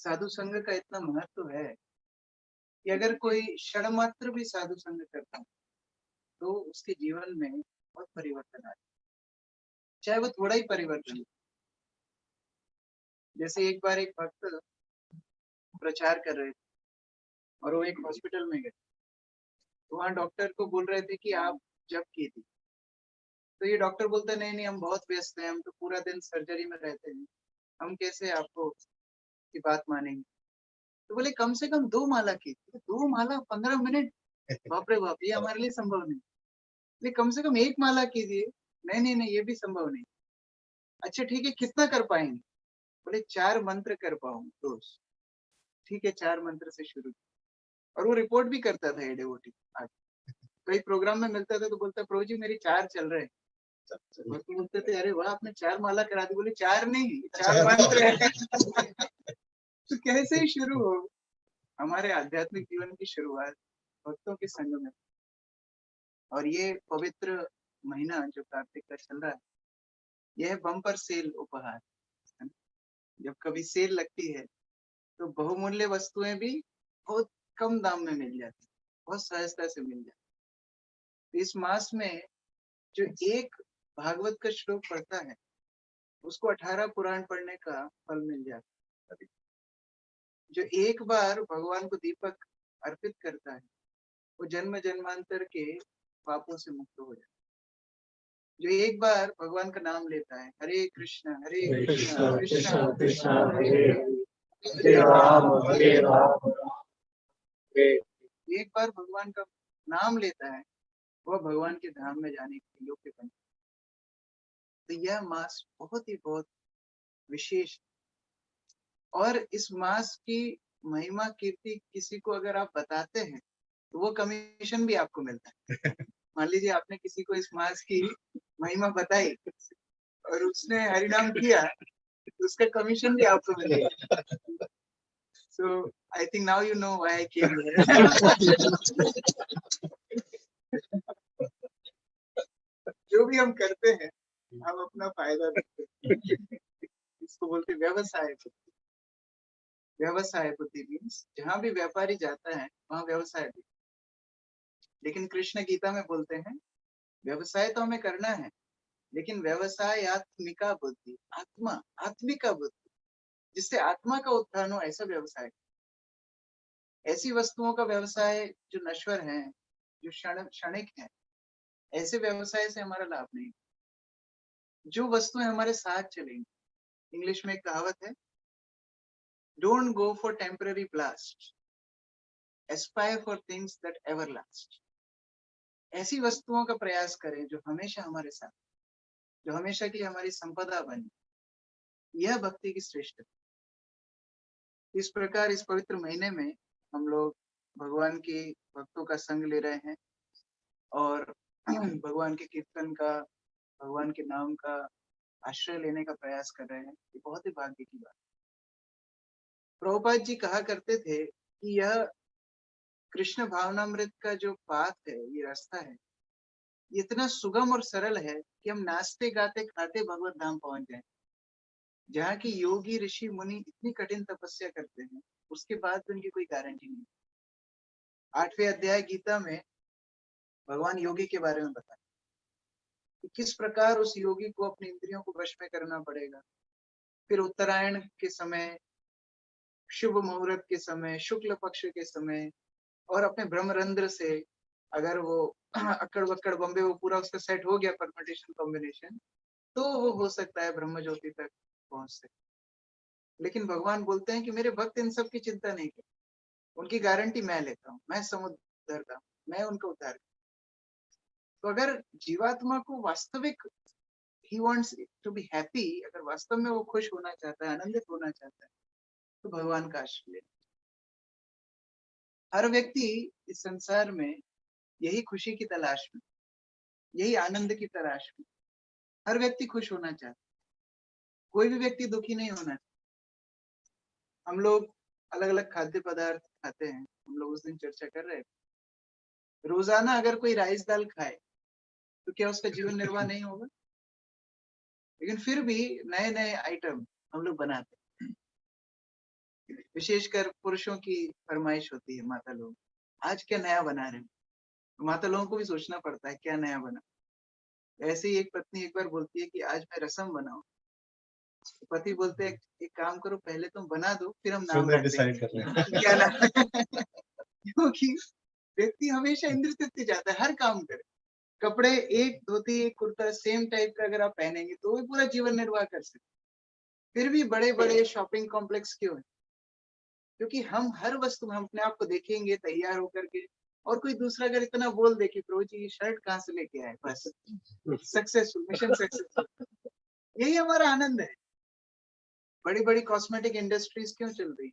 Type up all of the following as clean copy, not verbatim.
साधु संग का इतना महत्व है कि अगर कोई क्षण मात्र भी साधु संग करता है तो उसके जीवन में बहुत परिवर्तन आता है, चाहे वो थोड़ा ही परिवर्तन हो। जैसे एक बार एक भक्त प्रचार कर रहे थे और वो एक हॉस्पिटल में गए, तो वहाँ डॉक्टर को बोल रहे थे कि आप जब की थी, तो ये डॉक्टर बोलते नहीं नहीं, हम बहुत व्यस्त हैं, हम तो पूरा दिन सर्जरी में रहते हैं, हम कैसे आपको की बात मानेंगे। तो बोले कम से कम 2 माला की थी। 2 माला 15 मिनट, बाप रे बाप, ये हमारे लिए संभव नहीं। बोले कम से कम 1 माला कीजिए। नहीं नहीं नहीं, ये भी संभव नहीं। अच्छा ठीक है, कितना कर पाएंगे? बोले 4 मंत्र कर पाऊंगा रोज। ठीक है, 4 मंत्र से शुरू। और वो रिपोर्ट भी करता था ये डिवोटी। आज कई प्रोग्राम में मिलता था तो बोलता, प्रभु जी मेरी 4 चल रहे हैं। भक्त बोलते थे, अरे वाह, आपने 4 माला करा दी। बोले 4 नहीं, 4 मंत्र है। तो कैसे ही शुरू हो हमारे आध्यात्मिक जीवन की शुरुआत भक्तों के संग में। और ये पवित्र महीना जो कार्तिक का चल रहा है, यह बम्पर सेल उपहार है। जब कभी सेल लगती है तो बहुमूल्य वस्तुएं भी बहुत कम दाम में मिल जाती, बहुत सहजता से मिल जाती। तो इस मास में जो एक भागवत का श्लोक पढ़ता है उसको 18 पुराण पढ़ने का फल मिल जाता है। जो एक बार भगवान को दीपक अर्पित करता है वो जन्म जन्मांतर के पापों से मुक्त हो जाता है। जो एक बार भगवान का नाम लेता है, हरे कृष्णा कृष्णा कृष्णा कृष्णा हरे हरे हरे, हरे हरे राम एक बार भगवान का नाम लेता है वह भगवान के धाम में जाने के योग्य बनता है। तो यह मास बहुत विशेष। और इस मास की महिमा कीर्ति किसी को अगर आप बताते हैं तो वो कमीशन भी आपको मिलता है। मान लीजिए आपने किसी को इस मास की महिमा बताई और उसने हरिनाम किया तो उसका कमीशन भी आपको मिलेगा। So I think now you know why I came here. जो भी हम करते हैं हम अपना फायदा देखते हैं। इसको बोलते व्यवसाय। व्यवसाय बुद्धि मीन्स जहां भी व्यापारी जाता है वहां व्यवसाय भी। लेकिन कृष्ण गीता में बोलते हैं व्यवसाय तो हमें करना है, लेकिन व्यवसाय आत्मिका बुद्धि, आत्मा आत्मिका बुद्धि, जिससे आत्मा का उत्थान हो, ऐसा व्यवसाय। ऐसी वस्तुओं का व्यवसाय जो नश्वर है, जो क्षणिक है, ऐसे व्यवसाय से हमारा लाभ नहीं। जो वस्तुएं हमारे साथ चलेंगी, इंग्लिश में एक कहावत है, don't go for temporary blast, Aspire for things that ever last. ऐसी वस्तुओं का प्रयास करें जो हमेशा हमारे साथ, जो हमेशा की हमारी संपदा बने। यह भक्ति की श्रेष्ठ। इस प्रकार इस पवित्र महीने में हम लोग भगवान के भक्तों का संग ले रहे हैं और भगवान के कीर्तन का, भगवान के नाम का आश्रय लेने का प्रयास कर रहे हैं। ये बहुत ही भाग्य की बात। प्रभुपाद जी कहा करते थे कि यह कृष्ण भावनामृत का जो पाथ है, ये रास्ता है, ये इतना सुगम और सरल है कि हम नाचते गाते खाते भगवत धाम पहुंच जाए। जहाँ की योगी ऋषि मुनि इतनी कठिन तपस्या करते हैं, उसके बाद भी उनकी कोई गारंटी नहीं। 8वें अध्याय गीता में भगवान योगी के बारे में बताया कि किस प्रकार उस योगी को अपनी इंद्रियों को वश में करना पड़ेगा। फिर उत्तरायण के समय, शुभ मुहूर्त के समय, शुक्ल पक्ष के समय, और अपने ब्रह्मरंध्र से अगर वो अक्कड़ बक्कड़ बम्बे वो पूरा उसका सेट हो गया, परम्यूटेशन कॉम्बिनेशन, तो वो हो सकता है ब्रह्म ज्योति तक पहुंच सके। लेकिन भगवान बोलते हैं कि मेरे भक्त इन सब की चिंता नहीं करते, उनकी गारंटी मैं लेता हूँ, मैं समुद्र उद्धारता हूँ, मैं उनका उद्धार। तो अगर जीवात्मा को वास्तविक, he wants to be happy, अगर वास्तव में वो खुश होना चाहता है, आनंदित होना चाहता है, तो भगवान का आश्रय ले। हर व्यक्ति इस संसार में यही खुशी की तलाश में, यही आनंद की तलाश में, हर व्यक्ति खुश होना चाहता है। कोई भी व्यक्ति दुखी नहीं होना चाहता। हम लोग अलग अलग खाद्य पदार्थ खाते हैं। हम लोग उस दिन चर्चा कर रहे हैं, रोजाना अगर कोई राइस दाल खाए तो क्या उसका जीवन निर्वाह नहीं होगा? लेकिन फिर भी नए नए आइटम हम लोग बनाते हैं। विशेषकर पुरुषों की फरमाइश होती है, माता लोग आज क्या नया बना रहे हैं। तो माता लोगों को भी सोचना पड़ता है क्या नया बना। ऐसे ही एक पत्नी एक बार बोलती है कि आज मैं रसम बनाऊं। तो पति बोलते हैं एक काम करो, पहले तुम बना दो फिर हम नाम रख डिसाइड देंगे कर रहे हैं। कि क्या नाम। क्योंकि व्यक्ति हमेशा इंद्र तृप्ति चाहता है हर काम करे। कपड़े एक धोती एक कुर्ता सेम टाइप का अगर आप पहनेंगे तो वो पूरा जीवन निर्वाह कर सकते। फिर भी बड़े बड़े शॉपिंग कॉम्प्लेक्स क्यों है? क्योंकि हम हर वस्तु में हम अपने आप को देखेंगे तैयार होकर के, और कोई दूसरा अगर इतना बोल दे कि प्रभु जी ये शर्ट कहाँ से लेके आए, बस सक्सेसफुल, मिशन सक्सेसफुल। यही हमारा आनंद है। बड़ी बड़ी कॉस्मेटिक इंडस्ट्रीज क्यों चल रही?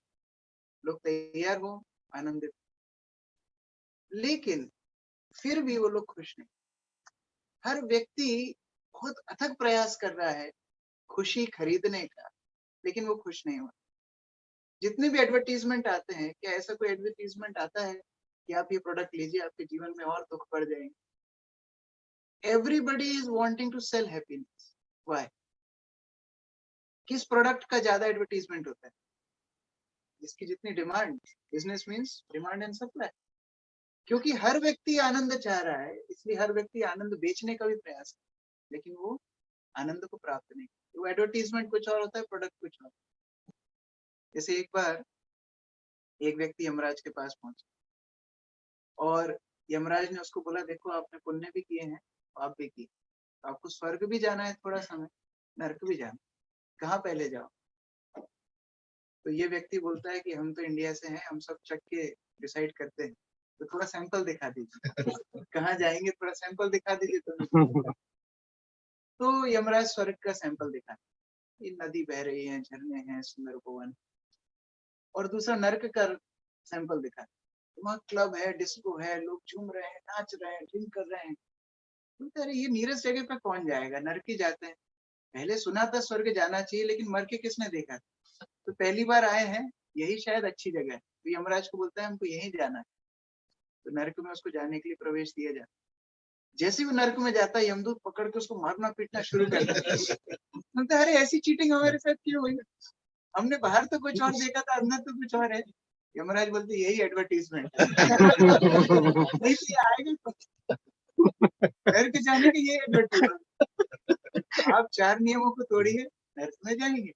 लोग तैयार हो, आनंदित, लेकिन फिर भी वो लोग खुश नहीं। हर व्यक्ति बहुत अथक प्रयास कर रहा है खुशी खरीदने का, लेकिन वो खुश नहीं हुआ। जितने भी एडवर्टीजमेंट आते हैं, क्या ऐसा कोई एडवर्टीजमेंट आता है कि आप ये प्रोडक्ट लीजिए आपके जीवन में और दुख बढ़ जाएंगे? Everybody is wanting to sell happiness. Why? किस प्रोडक्ट का ज्यादा एडवर्टीजमेंट होता है? जिसकी जितनी demand. Business means demand and supply. क्योंकि हर व्यक्ति आनंद चाह रहा है, इसलिए हर व्यक्ति आनंद बेचने का भी प्रयास है, लेकिन वो आनंद को प्राप्त नहीं। वो एडवर्टीजमेंट कुछ और होता है, प्रोडक्ट कुछ और। जैसे एक बार एक व्यक्ति यमराज के पास पहुंचा और यमराज ने उसको बोला देखो आपने पुण्य भी किए हैं, पाप भी किए, तो आपको स्वर्ग भी जाना है थोड़ा समय, नरक भी जाना, कहाँ पहले जाओ? तो ये व्यक्ति बोलता है कि हम तो इंडिया से हैं, हम सब चख के डिसाइड करते हैं, तो थोड़ा सैंपल दिखा दीजिए। कहाँ जाएंगे, थोड़ा सैंपल दिखा दीजिए तो। तो यमराज स्वर्ग का सैंपल दिखा, ये नदी बह रही है, झरने हैं, सुंदर उपवन। और दूसरा नर्क का सैंपल दिखा, वहाँ क्लब है, डिस्को है, लोग झूम रहे हैं, नाच रहे हैं, ड्रिंक कर रहे हैं। बोलते अरे ये नीरस जगह पे कौन जाएगा, नर्क ही जाते हैं। पहले सुना था स्वर्ग जाना चाहिए, लेकिन मर के किसने देखा? तो पहली बार आए हैं, यही शायद अच्छी जगह है। तो यमराज को बोलता है हमको यहीं जाना है, तो नर्क में उसको जाने के लिए प्रवेश दिया जाता है। जैसे ही वो नर्क में जाता है, यमदूत पकड़ के उसको मारना पीटना शुरू कर देता है। बोलते अरे ऐसी चीटिंग हमारे साथ क्यों हुई? हमने बाहर तो कुछ और देखा था, अंदर तो कुछ और है। यमराज बोलते यही एडवर्टीजमेंट नहीं तो ये आएगा कुछ। नर्क जाने के ये एडवर्टीजमेंट, आप 4 नियमों को तोड़िए, नर्क में जाएंगे।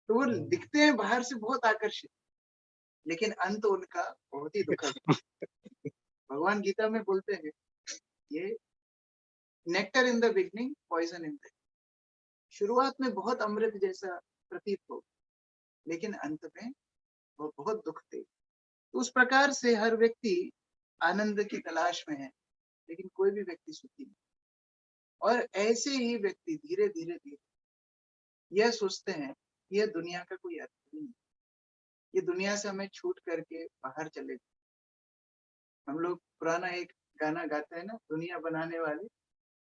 तो वो दिखते हैं बाहर से बहुत आकर्षित, लेकिन अंत उनका बहुत ही दुखद। भगवान गीता में बोलते हैं ये nectar in the beginning, poison in the, शुरुआत में बहुत अमृत जैसा प्रतीत हो, लेकिन अंत में वो बहुत दुख दे। तो उस प्रकार से हर व्यक्ति आनंद की तलाश में है, लेकिन कोई भी व्यक्ति सुखी नहीं। और ऐसे ही व्यक्ति धीरे धीरे धीरे यह सोचते हैं यह दुनिया का कोई अर्थ नहीं, ये दुनिया से हमें छूट करके बाहर चले जाए। हम लोग पुराना एक गाना गाते हैं ना, दुनिया बनाने वाले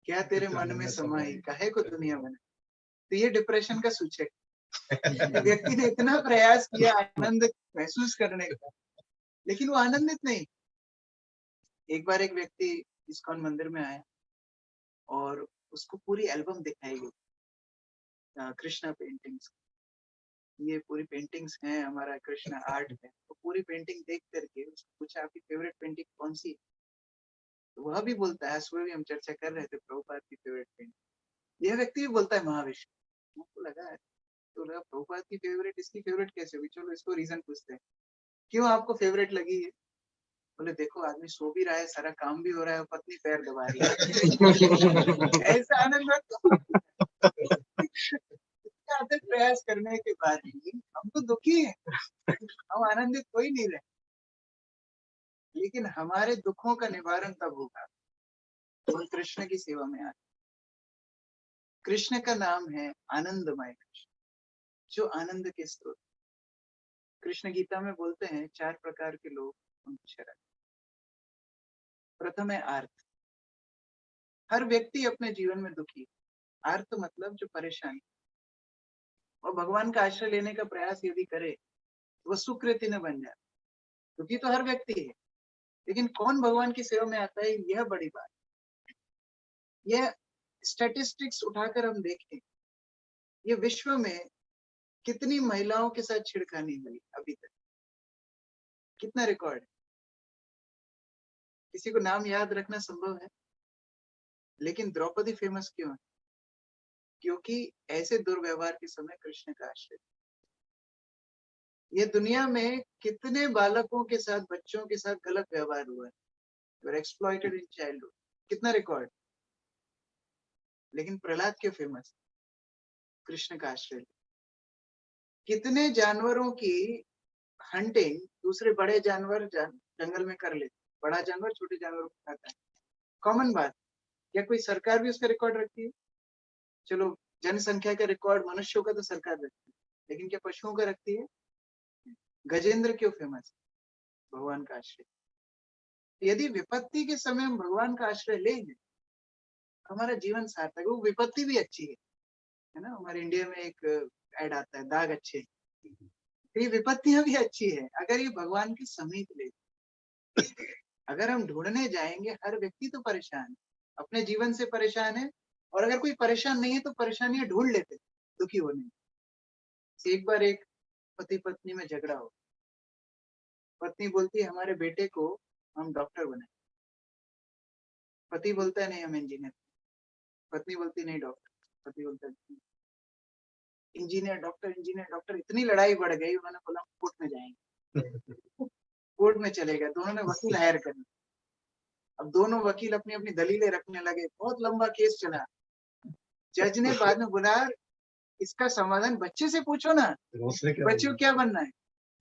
क्या तेरे मन में समाई, काहे को दुनिया बने। तो ये डिप्रेशन का सूचक है। व्यक्ति ने इतना प्रयास किया आनंद महसूस करने का, लेकिन वो आनंदित नहीं। एक बार एक व्यक्ति इस्कॉन मंदिर में आया और उसको पूरी एल्बम दिखाई गई, कृष्णा पेंटिंग्स। ये पूरी पेंटिंग्स हैं, हमारा कृष्णा आर्ट है। तो पूरी पेंटिंग देख करके उसको पूछा आपकी फेवरेट पेंटिंग कौन सी है? तो वह भी बोलता है, सुबह भी हम चर्चा कर रहे थे प्रभुपाद की फेवरेट पेंटिंग। यह व्यक्ति भी बोलता है महाविष्णु। मुझको लगा है, तो लगा प्रभुपाद की फेवरेट, इसकी फेवरेट कैसे हुई? चलो इसको रीजन पूछते हैं, क्यों आपको फेवरेट लगी है? बोले देखो आदमी सो भी रहा है, सारा काम भी हो रहा है, और पत्नी पैर दबा रही है। ऐसा आनंद अथक प्रयास करने के बाद भी हम तो दुखी हैं, हम आनंदित हो ही नहीं रहे। लेकिन हमारे दुखों का निवारण तब होगा तो हम कृष्ण की सेवा में आए। कृष्ण का नाम है आनंदमय कृष्ण, जो आनंद के स्रोत। कृष्ण गीता में बोलते हैं 4 प्रकार के लोग उनकी शरण। प्रथम है आर्त। हर व्यक्ति अपने जीवन में दुखी। आर्त मतलब जो परेशान, और भगवान का आश्रय लेने का प्रयास यदि करे तो वह सुकृति न बन जाए। दुखी तो हर व्यक्ति है, लेकिन कौन भगवान की सेवा में आता है, यह बड़ी बात। यह स्टैटिस्टिक्स उठाकर हम देखें, ये विश्व में कितनी महिलाओं के साथ छिड़खानी हुई अभी तक, कितना रिकॉर्ड है? किसी को नाम याद रखना संभव है? लेकिन द्रौपदी फेमस क्यों है? क्योंकि ऐसे दुर्व्यवहार के समय कृष्ण का आश्रय। ये दुनिया में कितने बालकों के साथ, बच्चों के साथ गलत व्यवहार हुआ है, एक्सप्लॉइटेड इन चाइल्डहुड, कितना रिकॉर्ड। लेकिन प्रहलाद क्यों फेमस? कृष्ण का आश्रय। कितने जानवरों की हंटिंग दूसरे बड़े जानवर जंगल में कर लेते, बड़ा जानवर छोटे जानवर को खाता है, कॉमन बात। क्या कोई सरकार भी उसका रिकॉर्ड रखती है? चलो, जनसंख्या का रिकॉर्ड मनुष्यों का तो सरकार रखती है, लेकिन क्या पशुओं का रखती है? गजेंद्र क्यों फेमस? भगवान का आश्रय। यदि विपत्ति के समय हम भगवान का आश्रय लेंगे, हमारा जीवन सार्थक है। वो विपत्ति भी अच्छी है ना। हमारे इंडिया में एक ऐड आता है, दाग अच्छे। ये विपत्तियां भी अच्छी है अगर ये भगवान की समीप ले। अगर हम ढूंढने जाएंगे, हर व्यक्ति तो परेशान है, अपने जीवन से परेशान है, और अगर कोई परेशान नहीं है तो परेशानियां ढूंढ लेते, दुखी होने। एक बार एक पति पत्नी में झगड़ा हो, पत्नी बोलती है हमारे बेटे को हम डॉक्टर बनाए, पति बोलता है नहीं हम इंजीनियर, पत्नी बोलती नहीं डॉक्टर, पति बोलता है इंजीनियर डॉक्टर, इंजीनियर डॉक्टर। इतनी लड़ाई बढ़ गई, उन्होंने बोला कोर्ट में जाएंगे। कोर्ट में चले गए, दोनों ने वकील हायर कर। अब दोनों वकील अपनी अपनी दलीलें रखने लगे, बहुत लंबा केस चला। जज ने बाद में बोला इसका समाधान बच्चे से पूछो ना, बच्चे को क्या बनना है?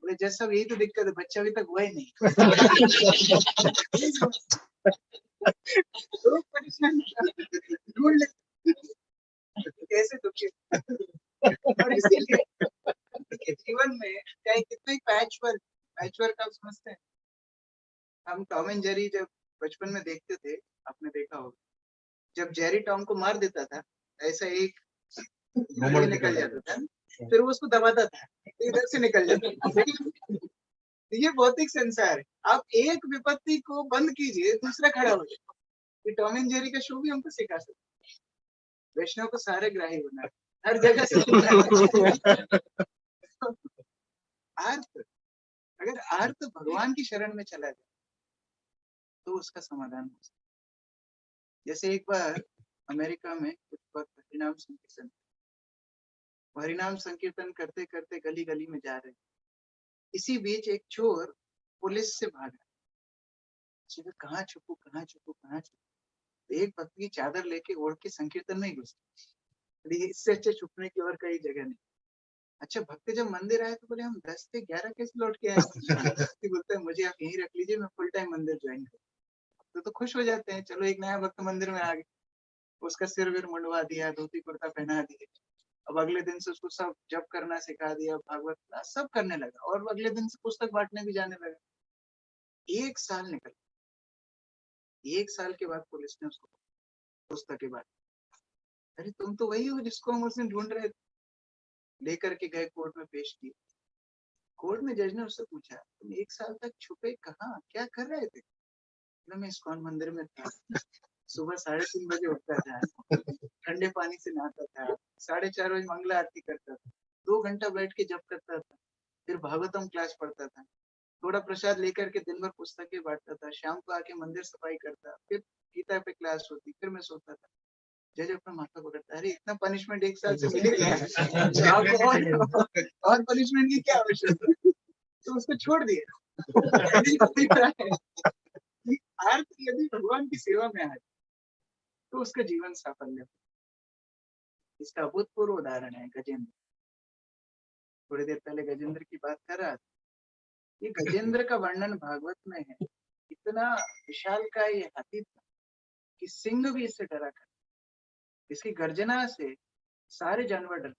बोले जज साहब यही तो दिक्कत है, बच्चा अभी तक हुआ ही नहीं। लोग परेशान ढूंढ ले कैसे दुखी। और इसीलिए जीवन में चाहे कितना पैच वर्क आप समझते हैं। हम टॉम एंड जेरी जब बचपन में देखते थे, आपने देखा होगा, जब जेरी टॉम को मार देता था, ऐसा एक निकल जाता था, फिर वो उसको दबाता था, इधर से निकल जाता था। ये भौतिक संसार है। आप एक विपत्ति को बंद कीजिए, दूसरा खड़ा हो जाए। ये टॉम एंड जेरी का शो भी हमको सिखा सकते। वैष्णव को सारे ग्राही होना है, हर जगह से। आर्त, अगर आर्त भगवान की शरण में चला जाए तो उसका समाधान हो सकता है। जैसे एक बार अमेरिका में कुछ वक्त हरिनाम संकीर्तन करते करते गली गली में जा रहे, इसी बीच एक चोर पुलिस से भागा। कहाँ छुपू कहाँ छुपू कहाँ छुपू। एक भक्त की चादर लेके ओढ़ के संकीर्तन में ही घुस। इससे अच्छे छुपने की और कई जगह नहीं। अच्छा, भक्त जब मंदिर आए तो बोले हम 10 से 11 कैसे लौट के आए? बोलते हैं मुझे आप यहीं रख लीजिए, मैं फुल टाइम मंदिर ज्वाइन करूँ। तो खुश हो जाते हैं, चलो एक नया भक्त मंदिर में आ गया, उसका सिर विर मुंडवा दिया, धोती कुर्ता पहना दिया। अब अगले दिन से उसको सब जप करना सिखा दिया, भागवत सब करने लगा, और अगले दिन से पुस्तक बांटने भी जाने लगा। एक साल निकल, एक साल के बाद पुलिस ने उसको पुस्तक के बाद, अरे तुम तो वही हो जिसको हम उस दिन ढूंढ रहे थे। लेकर के गए, कोर्ट में पेश किए। कोर्ट में जज ने उससे पूछा तुम एक साल तक छुपे कहाँ, क्या कर रहे थे? मैं इस्कॉन मंदिर में था, सुबह 3:30 बजे उठता था, ठंडे पानी से नहाता था, 4:30 बजे मंगला आरती करता था, 2 घंटा बैठ के जप करता था, फिर भागवतम क्लास पढ़ता था, थोड़ा प्रसाद लेकर के दिन भर पुस्तकें बांटता था, शाम को आके मंदिर सफाई करता, फिर गीता पे क्लास होती, फिर मैं सोता था। जज अपना माथा पकड़ता, अरे इतना पनिशमेंट एक साल से मिल गया, और पनिशमेंट की क्या आवश्यकता? तो उसको छोड़ दिया। अर्थ यदि भगवान की सेवा में आए तो उसका जीवन साफल्य। इसका अभूतपूर्व उदाहरण है गजेंद्र। थोड़ी देर पहले गजेंद्र की बात कर रहा था। ये गजेंद्र का वर्णन भागवत में है। इतना विशाल का ये हाथी था कि सिंह भी इससे डरा कर, इसकी गर्जना से सारे जानवर डर।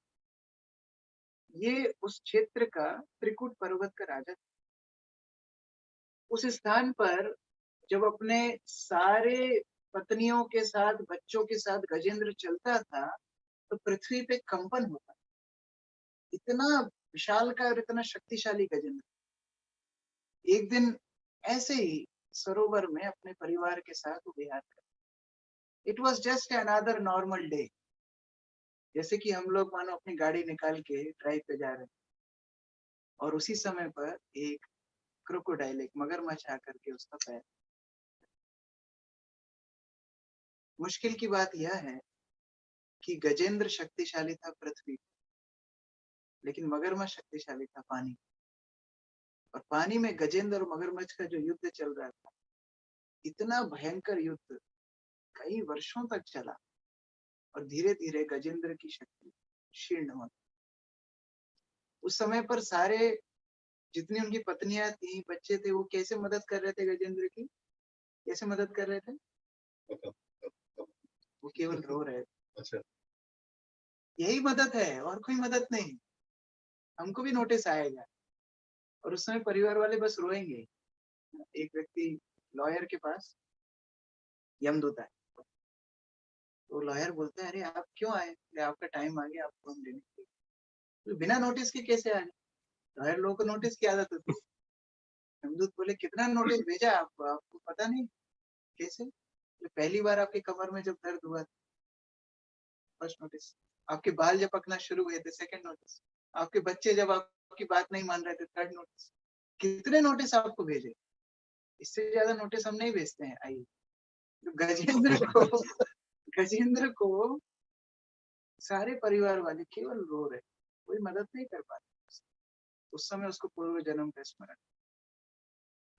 ये उस क्षेत्र का त्रिकुट पर्वत का राजा था। उस स्थान पर जब अपने सारे पत्नियों के साथ, बच्चों के साथ गजेंद्र चलता था तो पृथ्वी पे कंपन होता। इतना विशाल का और इतना शक्तिशाली गजेंद्र। एक दिन ऐसे ही सरोवर में अपने परिवार के साथ वो विहार कर। It was just another normal day. जैसे कि हम लोग मानो अपनी गाड़ी निकाल के ड्राइव पे जा रहे हैं, और उसी समय पर एक क्रोकोडाइल, एक मगरमच्छ आकर के उसका पैर। मुश्किल की बात यह है कि गजेंद्र शक्तिशाली था पृथ्वी, लेकिन मगरमच्छ शक्तिशाली था पानी। और पानी में गजेंद्र और मगरमच्छ का जो युद्ध चल रहा था, इतना भयंकर युद्ध कई वर्षों तक चला, और धीरे धीरे गजेंद्र की शक्ति क्षीण होती। उस समय पर सारे जितनी उनकी पत्नियां थी, बच्चे थे, वो कैसे मदद कर रहे थे गजेंद्र की? कैसे मदद कर रहे थे? वो केवल रो रहे थे। अच्छा, यही मदद है, और कोई मदद नहीं। हमको भी नोटिस आएगा, और उस समय परिवार वाले बस रोएंगे। एक व्यक्ति लॉयर के पास यमदूत आए, तो लॉयर बोलता है, अरे आप क्यों आए? आपका टाइम आ गया, आपको हम लेने के लिए। तो बिना नोटिस के कैसे आ गए? लॉयर लोगों को नोटिस की आदत होती है। यमदूत बोले, कितना नोटिस भेजा आपको, आपको पता नहीं? कैसे? तो पहली बार आपके कमर में जब दर्द हुआ, फर्स्ट नोटिस। आपके बाल जब पकना शुरू हुए थे, सेकंड नोटिस। आपके बच्चे जब आपकी बात नहीं मान रहे थे, थर्ड नोटिस। कितने नोटिस आपको भेजे? इससे ज्यादा नोटिस हम नहीं भेजते हैं। आइए, तो गजेंद्र को सारे परिवार वाले केवल रो रहे, कोई मदद नहीं कर पाते। उस समय उसको पूर्व जन्म का स्मरण।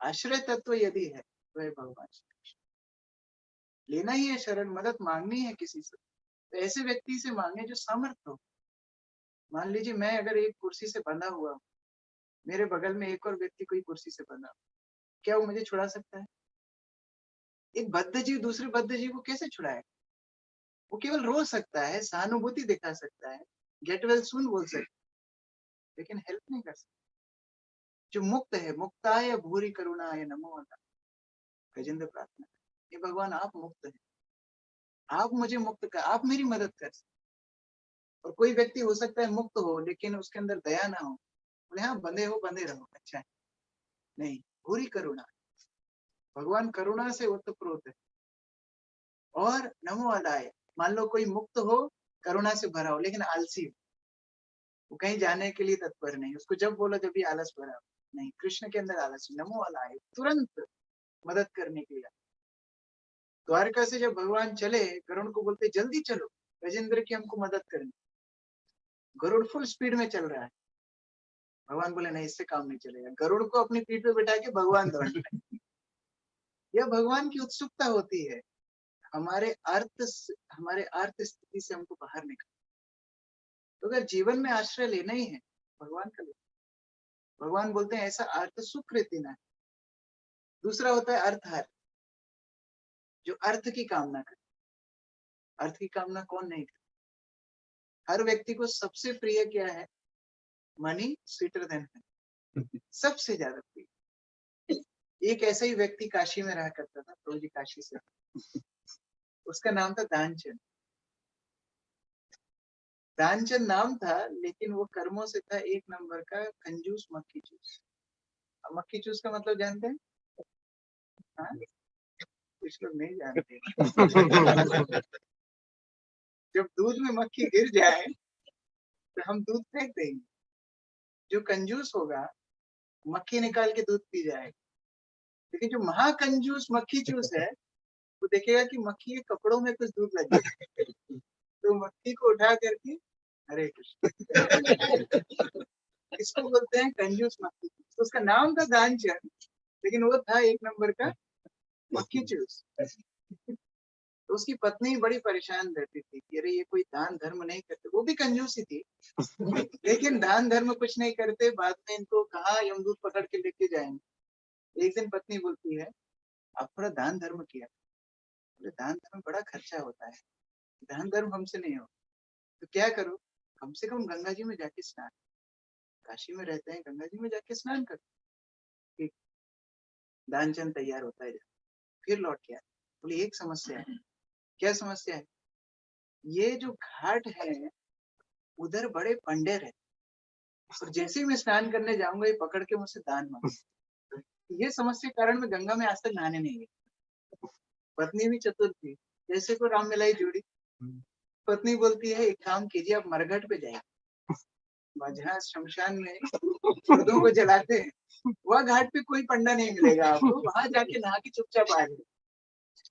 आश्रय तत्व यदि है तो है भगवान श्री कृष्ण। लेना ही है शरण, मदद मांगनी है किसी से, तो ऐसे व्यक्ति से मांगे जो सामर्थ हो। मान लीजिए मैं अगर एक कुर्सी से बंधा हुआ हूँ, मेरे बगल में एक और व्यक्ति कोई कुर्सी से बंधा, क्या वो मुझे छुड़ा सकता है? एक बद्ध जीव दूसरे बद्ध जीव को कैसे छुड़ाए? वो केवल रो सकता है, सहानुभूति दिखा सकता है, गेट वेल सून बोल सकता है, लेकिन हेल्प नहीं कर सकता। जो मुक्त है, मुक्ताय भूरि करुणाय नमो अदा, गजेंद्र प्रार्थना, ये भगवान आप मुक्त है, आप मुझे मुक्त कर, आप मेरी मदद कर सकते। और कोई व्यक्ति हो सकता है मुक्त हो, लेकिन उसके अंदर दया ना हो, बोले हाँ बंधे हो बंधे रहो, अच्छा है। नहीं, भूरि करुणा, भगवान करुणा से ओतप्रोत है। और नमो अदाय, मान लो कोई मुक्त हो, करुणा से भरा हो, लेकिन आलसी हो, वो कहीं जाने के लिए तत्पर नहीं, उसको जब बोला जब भी आलस भरा हो। नहीं, कृष्ण के अंदर आलस, नमो अदाय, तुरंत मदद करने के लिए। द्वारका से जब भगवान चले, गरुड़ को बोलते जल्दी चलो, गजेंद्र की हमको मदद करनी। गरुड़ फुल स्पीड में चल रहा है, भगवान बोले नहीं, इससे काम नहीं चलेगा। गरुड़ को अपनी पीठ पे बैठा के भगवान दौड़ रहे। यह भगवान की उत्सुकता होती है, हमारे अर्थ स्थिति से हमको बाहर निकाल। तो अगर जीवन में आश्रय लेना ही है, भगवान का ले। भगवान बोलते हैं ऐसा अर्थ सुकृति ना। दूसरा होता है अर्थहार, जो अर्थ की कामना करे। अर्थ की कामना कौन नहीं करे? हर व्यक्ति को सबसे प्रिय क्या है? मनी स्वीटर देन है, सबसे ज्यादा प्रिय। एक ऐसा ही व्यक्ति काशी में रहा करता था, प्रभु जी काशी से, उसका नाम था दानचंद। दानचंद नाम था, लेकिन वो कर्मों से था एक नंबर का कंजूस मक्खी चूस। अब मक्खी चूस का मतलब जानते हैं? हाँ, कुछ लोग नहीं जानते। जब दूध में मक्खी गिर जाए तो हम दूध फेंक देंगे। जो कंजूस होगा, मक्खी निकाल के दूध पी जाएगा। लेकिन जो महाकंजूस मक्खी चूस है, वो देखेगा कि मक्खी के कपड़ों में कुछ दूध लग गया, तो मक्खी को उठा करके, हरे कृष्ण, इसको बोलते हैं कंजूस मक्खी। तो उसका नाम था दानचंद, लेकिन वो था एक नंबर का मक्खी चूस। तो उसकी पत्नी बड़ी परेशान रहती थी कि अरे ये कोई दान धर्म नहीं करते, वो भी कंजूसी थी, लेकिन दान धर्म कुछ नहीं करते। बाद में इनको कहा यमदूत पकड़ के लेके जाएंगे। एक दिन पत्नी बोलती है, आप थोड़ा दान धर्म किया। बोले दान धर्म बड़ा खर्चा होता है, दान धर्म हमसे नहीं हो, तो क्या करो? कम से कम गंगा जी में जाके स्नान, काशी में रहते हैं, गंगा जी में जाके स्नान करो। ठीक, दानचंद तैयार होता है, फिर लौट गया। बोले एक समस्या है। क्या समस्या है? ये जो घाट है, उधर बड़े पंडे रहते, और जैसे ही मैं स्नान करने जाऊंगा, ये पकड़ के मुझसे दान मांगे। ये समस्या के कारण मैं गंगा में आज तक नहाने नहीं गई। पत्नी भी चतुर थी, जैसे को राम मिलाई जोड़ी। पत्नी बोलती है एक काम कीजिए, आप मरघट पे जाइए, जहाँ शमशान में मुर्दों को जलाते हैं, वह घाट पे कोई पंडा नहीं मिलेगा आपको, वहां जाके नहा के चुपचाप आ जाए।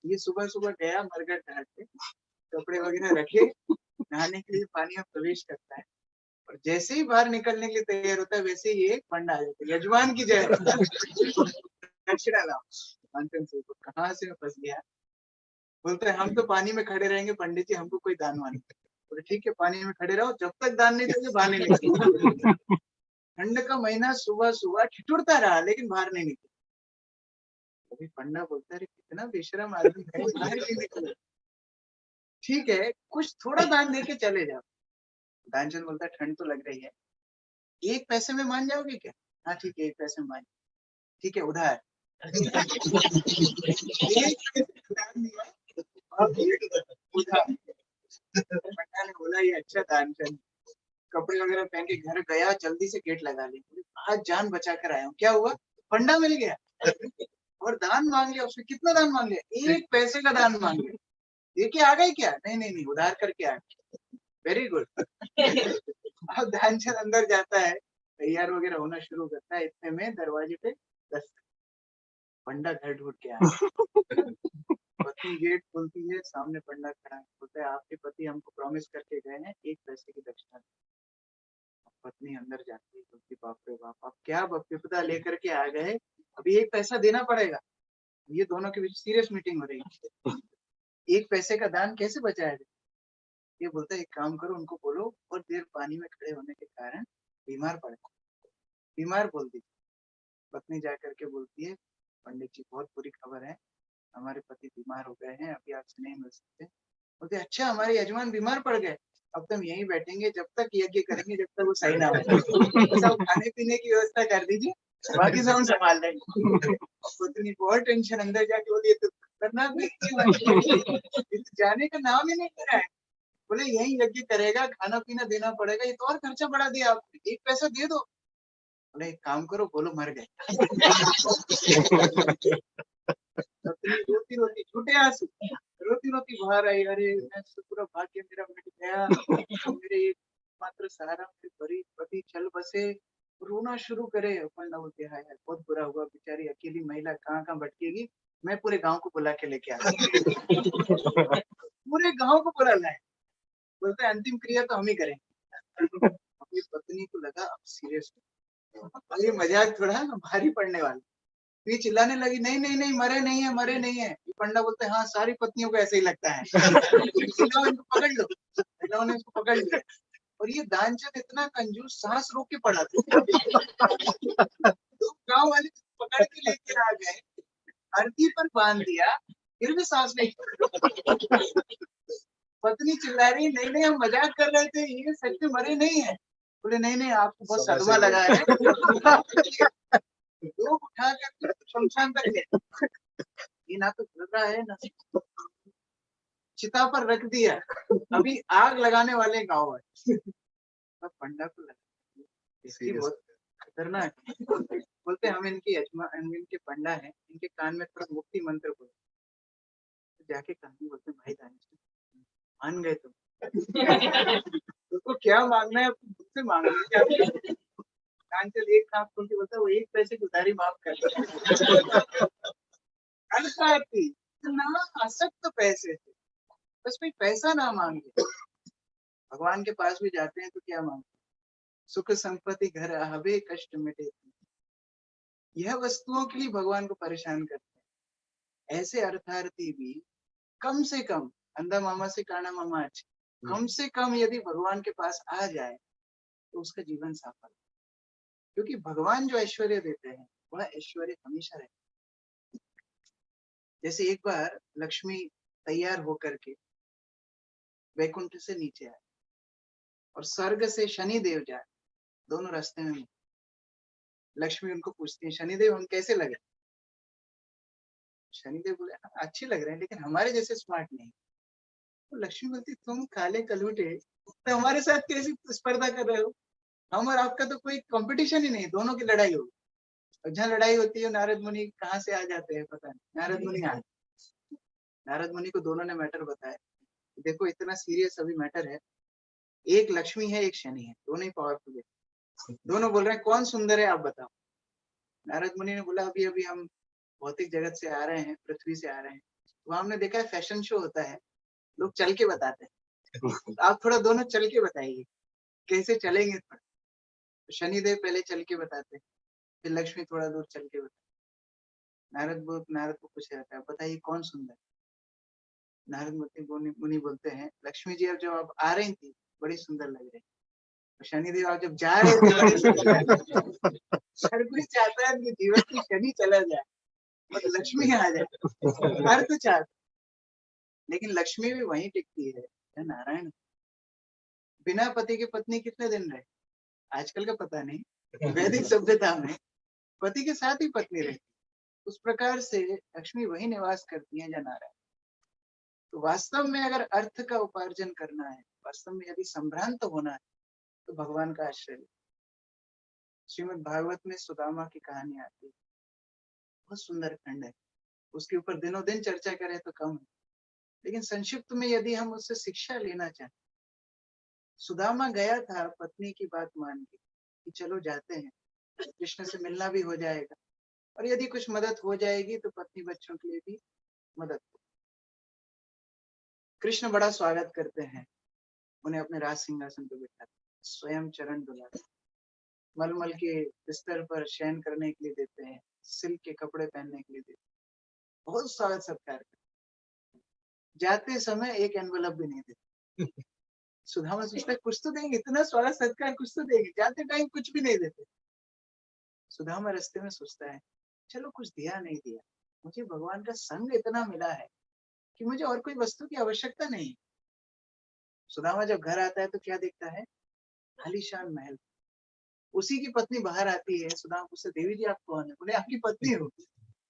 ये सुबह सुबह गया मरघट घाट पे, कपड़े वगैरह रखे, नहाने के लिए पानी में प्रवेश करता है, और जैसे ही बाहर निकलने के लिए तैयार होता है वैसे ही एक पंडा आ जाता है, यजमान की जय दक्षिणा लाओ। कांचन से कहाँ से मैं फंस गया। बोलते हैं हम तो पानी में खड़े रहेंगे पंडित जी, हमको कोई दान वान। बोले ठीक है पानी में खड़े रहो, जब तक दान नहीं दोगे बाहर नहीं निकलो। ठंड का महीना, सुबह सुबह ठिठुरता रहा लेकिन बाहर नहीं निकला। अभी पंडा बोलता है कितना बेशरम आदमी है, बाहर नहीं निकला। ठीक है कुछ थोड़ा दान दे के चले जाओ। दानचंद बोलता है ठंड तो लग रही है, 1 पैसे में मान जाओगे क्या? हाँ ठीक है 1 पैसे में मान। ठीक है उधार। एक पैसे उधार दिया, अब उधार। पंडा ने बोला ये अच्छा दानचंद। कपड़े वगैरह पहन के घर गया, जल्दी से गेट लगा ली, आज जान बचा कर आया हूँ। क्या हुआ? पंडा मिल गया और दान मांग लिया उसने। कितना दान मांग लिया? 1 पैसे का दान मांग लिया। देखिए आ गए क्या? नहीं नहीं नहीं, उधार करके आ गए। Very good. अब ध्यानचंद अंदर जाता है, तैयार वगैरह होना शुरू करता है, इतने में दरवाजे पे दस्तक। पंडा घर ढूंढ के आया। पत्नी गेट खोलती है, सामने पंडा खड़ा है, बोलता है आपके पति हमको प्रॉमिस करके गए हैं 1 पैसे की दक्षिणा। पत्नी अंदर जाती है, बोलती बाप रे बाप, अब क्या विपदा लेकर के आ गए, अभी 1 पैसा देना पड़ेगा। ये दोनों के बीच सीरियस मीटिंग हो रही है। 1 पैसे का दान कैसे बचाया जाए? ये बोलता है एक काम करो, उनको बोलो और देर पानी में खड़े होने के कारण बीमार पड़ गए, बीमार बोल दी। पत्नी जा करके बोलती है पंडित जी बहुत बुरी खबर है, हमारे पति बीमार हो गए हैं, अभी आपसे नहीं मिल सकते। बोलते अच्छा हमारे यजमान बीमार पड़ गए, अब तुम यहीं बैठेंगे जब तक यज्ञ करेंगे, जब तक वो सही ना हो। सब खाने पीने की व्यवस्था कर दीजिए, बाकी सब हम संभाल लेंगे। पत्नी बहुत टेंशन, अंदर जाके बोली तो खतरनाक व्यक्ति जाने का नाम ही नहीं ले रहा है। बोले यही यज्ञ करेगा, खाना पीना देना पड़ेगा, ये तो और खर्चा बढ़ा दिया आपने, 1 पैसा दे दो। बोले एक काम करो, बोलो मर गए। रोती रोती छूटे आंसू, रोती रोती बाहर आई, अरे मैं तो पूरा भाग्य मेरा मिट गया, मेरे एक मात्र सहारा मेरे परी पति चल बसे। रोना शुरू करे। पंडा बोलते हाय यार बहुत बुरा हुआ, बेचारी अकेली महिला कहाँ कहाँ भटकेगी, मैं पूरे गांव को बुला के लेके आया। पूरे गांव को बुला लाए। बोलते हैं अंतिम क्रिया तो हम ही करेंगे। अपनी पत्नी को लगा अब सीरियस, ये मजाक थोड़ा भारी पड़ने वाला। ये चिल्लाने लगी नहीं नहीं नहीं मरे नहीं है, मरे नहीं है। ये पंडा बोलते हैं हाँ सारी पत्नियों को ऐसे ही लगता है। इनको पकड़ लो। ने इसको पकड़ लिया, और ये दानचंद इतना कंजूस सांस रोक के पड़ा था। तो गांव वाले पकड़ के लेके आ गए, अर्थी पर बांध दिया, फिर भी सांस नहीं। पत्नी चिल्ला रही नहीं नहीं हम मजाक कर रहे थे, ये सच में मरे नहीं है। बोले नहीं नहीं आपको बहुत सदमा लगा है। लोग उठा कर शमशान तक ले, ये ना तो गिर रहा है ना चिता पर रख दिया, अभी आग लगाने वाले गाँव वाले। तब पंडा को लगा इसकी बहुत खतरनाक है। बोलते हम इनके यजमान, इनके पंडा है, इनके कान में थोड़ा मुक्ति मंत्र बोलते, तो जाके कहानी बोलते भाई दानिश मान गए तुम, तुमको क्या मांगना है मुझसे मांग लो। कान से एक काम खोल के बोलता वो 1 पैसे की उधारी माफ कर। अर्थार्थी ना आसक्त पैसे से, बस कोई पैसा ना मांगे। भगवान के पास भी जाते हैं तो क्या मांगते? सुख संपत्ति घर आवे कष्ट मिटे। यह वस्तुओं के लिए भगवान को परेशान करते हैं। ऐसे अर्थार्थी भी कम से कम अंधा मामा से काना मामा अच्छे, कम से कम यदि भगवान के पास आ जाए तो उसका जीवन सफल, क्योंकि भगवान जो ऐश्वर्य देते हैं वह ऐश्वर्य हमेशा रहता है। जैसे एक बार लक्ष्मी तैयार होकर के वैकुंठ से नीचे आए और स्वर्ग से शनि देव जाए, दोनों रास्ते में लक्ष्मी उनको पूछती है शनिदेव हम कैसे लगे? शनिदेव बोले अच्छे लग रहे हैं लेकिन हमारे जैसे स्मार्ट नहीं। तो लक्ष्मी बोलती तुम काले कलूटे तो हमारे साथ कैसी स्पर्धा कर रहे हो? हम और आपका तो कोई कंपटीशन ही नहीं, दोनों की लड़ाई होगी। और जहाँ लड़ाई होती है नारद मुनि कहाँ से आ जाते हैं पता नहीं, नारद मुनि आए। नारद मुनि को दोनों ने मैटर बताया, देखो इतना सीरियस अभी मैटर है, एक लक्ष्मी है एक शनि है, दोनों ही पावरफुल है, दोनों बोल रहे हैं कौन सुंदर है आप बताओ। नारद मुनि ने बोला अभी अभी हम भौतिक जगत से आ रहे हैं, पृथ्वी से आ रहे हैं, वहां हमने देखा है फैशन शो होता है, लोग चल के बताते हैं। तो आप थोड़ा दोनों चल के बताइए कैसे चलेंगे थोड़ा। तो शनिदेव पहले चल के बताते, फिर लक्ष्मी थोड़ा दूर चल के बताते। नारद को पूछा जाता है बताइए कौन सुंदर। नारद मुनि बोलते हैं लक्ष्मी जी अब जब आप आ रही थी बड़ी सुंदर लग रही, शनिदेव आप जब जा रहे थे बड़े सुंदर लग रहे। हर कोई चाहता है कि जीवन की शनि चला जाए और लक्ष्मी आ जाए, अर्थ चाहता, लेकिन लक्ष्मी भी वहीं टिकती है नारायण। बिना पति के पत्नी कितने दिन रहे, आजकल का पता नहीं, वैदिक सभ्यता में पति के साथ ही पत्नी रहती, उस प्रकार से लक्ष्मी वही निवास करती है जहाँ नारायण। तो वास्तव में अगर अर्थ का उपार्जन करना है, वास्तव में यदि संभ्रांत होना है, तो भगवान का आश्रय। श्रीमद् भागवत में सुदामा की कहानी आती है, बहुत सुंदर खंड है, उसके ऊपर दिनों दिन चर्चा करें तो कम है, लेकिन संक्षिप्त में यदि हम उससे शिक्षा लेना चाहें, सुदामा गया था पत्नी की बात मान के कि चलो जाते हैं, कृष्ण से मिलना भी हो जाएगा और यदि कुछ मदद हो जाएगी तो पत्नी बच्चों के लिए भी मदद हो। कृष्ण बड़ा स्वागत करते हैं, उन्हें अपने राज सिंहासन पर बिठाते, स्वयं चरण धुलाते, मलमल के बिस्तर पर शयन करने के लिए देते हैं, सिल्क के कपड़े पहनने के लिए देते हैं, बहुत स्वागत सत्कार करते। जाते समय एक एनवलप भी नहीं देते। सुदामा सोचता है कुछ तो देंगे, इतना स्वागत सत्कार कुछ तो देंगे, जाते टाइम कुछ भी नहीं देते। सुदामा रास्ते में सोचता है चलो कुछ दिया नहीं दिया, मुझे भगवान का संग इतना मिला है कि मुझे और कोई वस्तु की आवश्यकता नहीं। सुदामा जब घर आता है तो क्या देखता है, आलीशान महल। उसी की पत्नी बाहर आती है, सुदामा पूछते देवी जी आप कौन है, बोले आपकी पत्नी हो।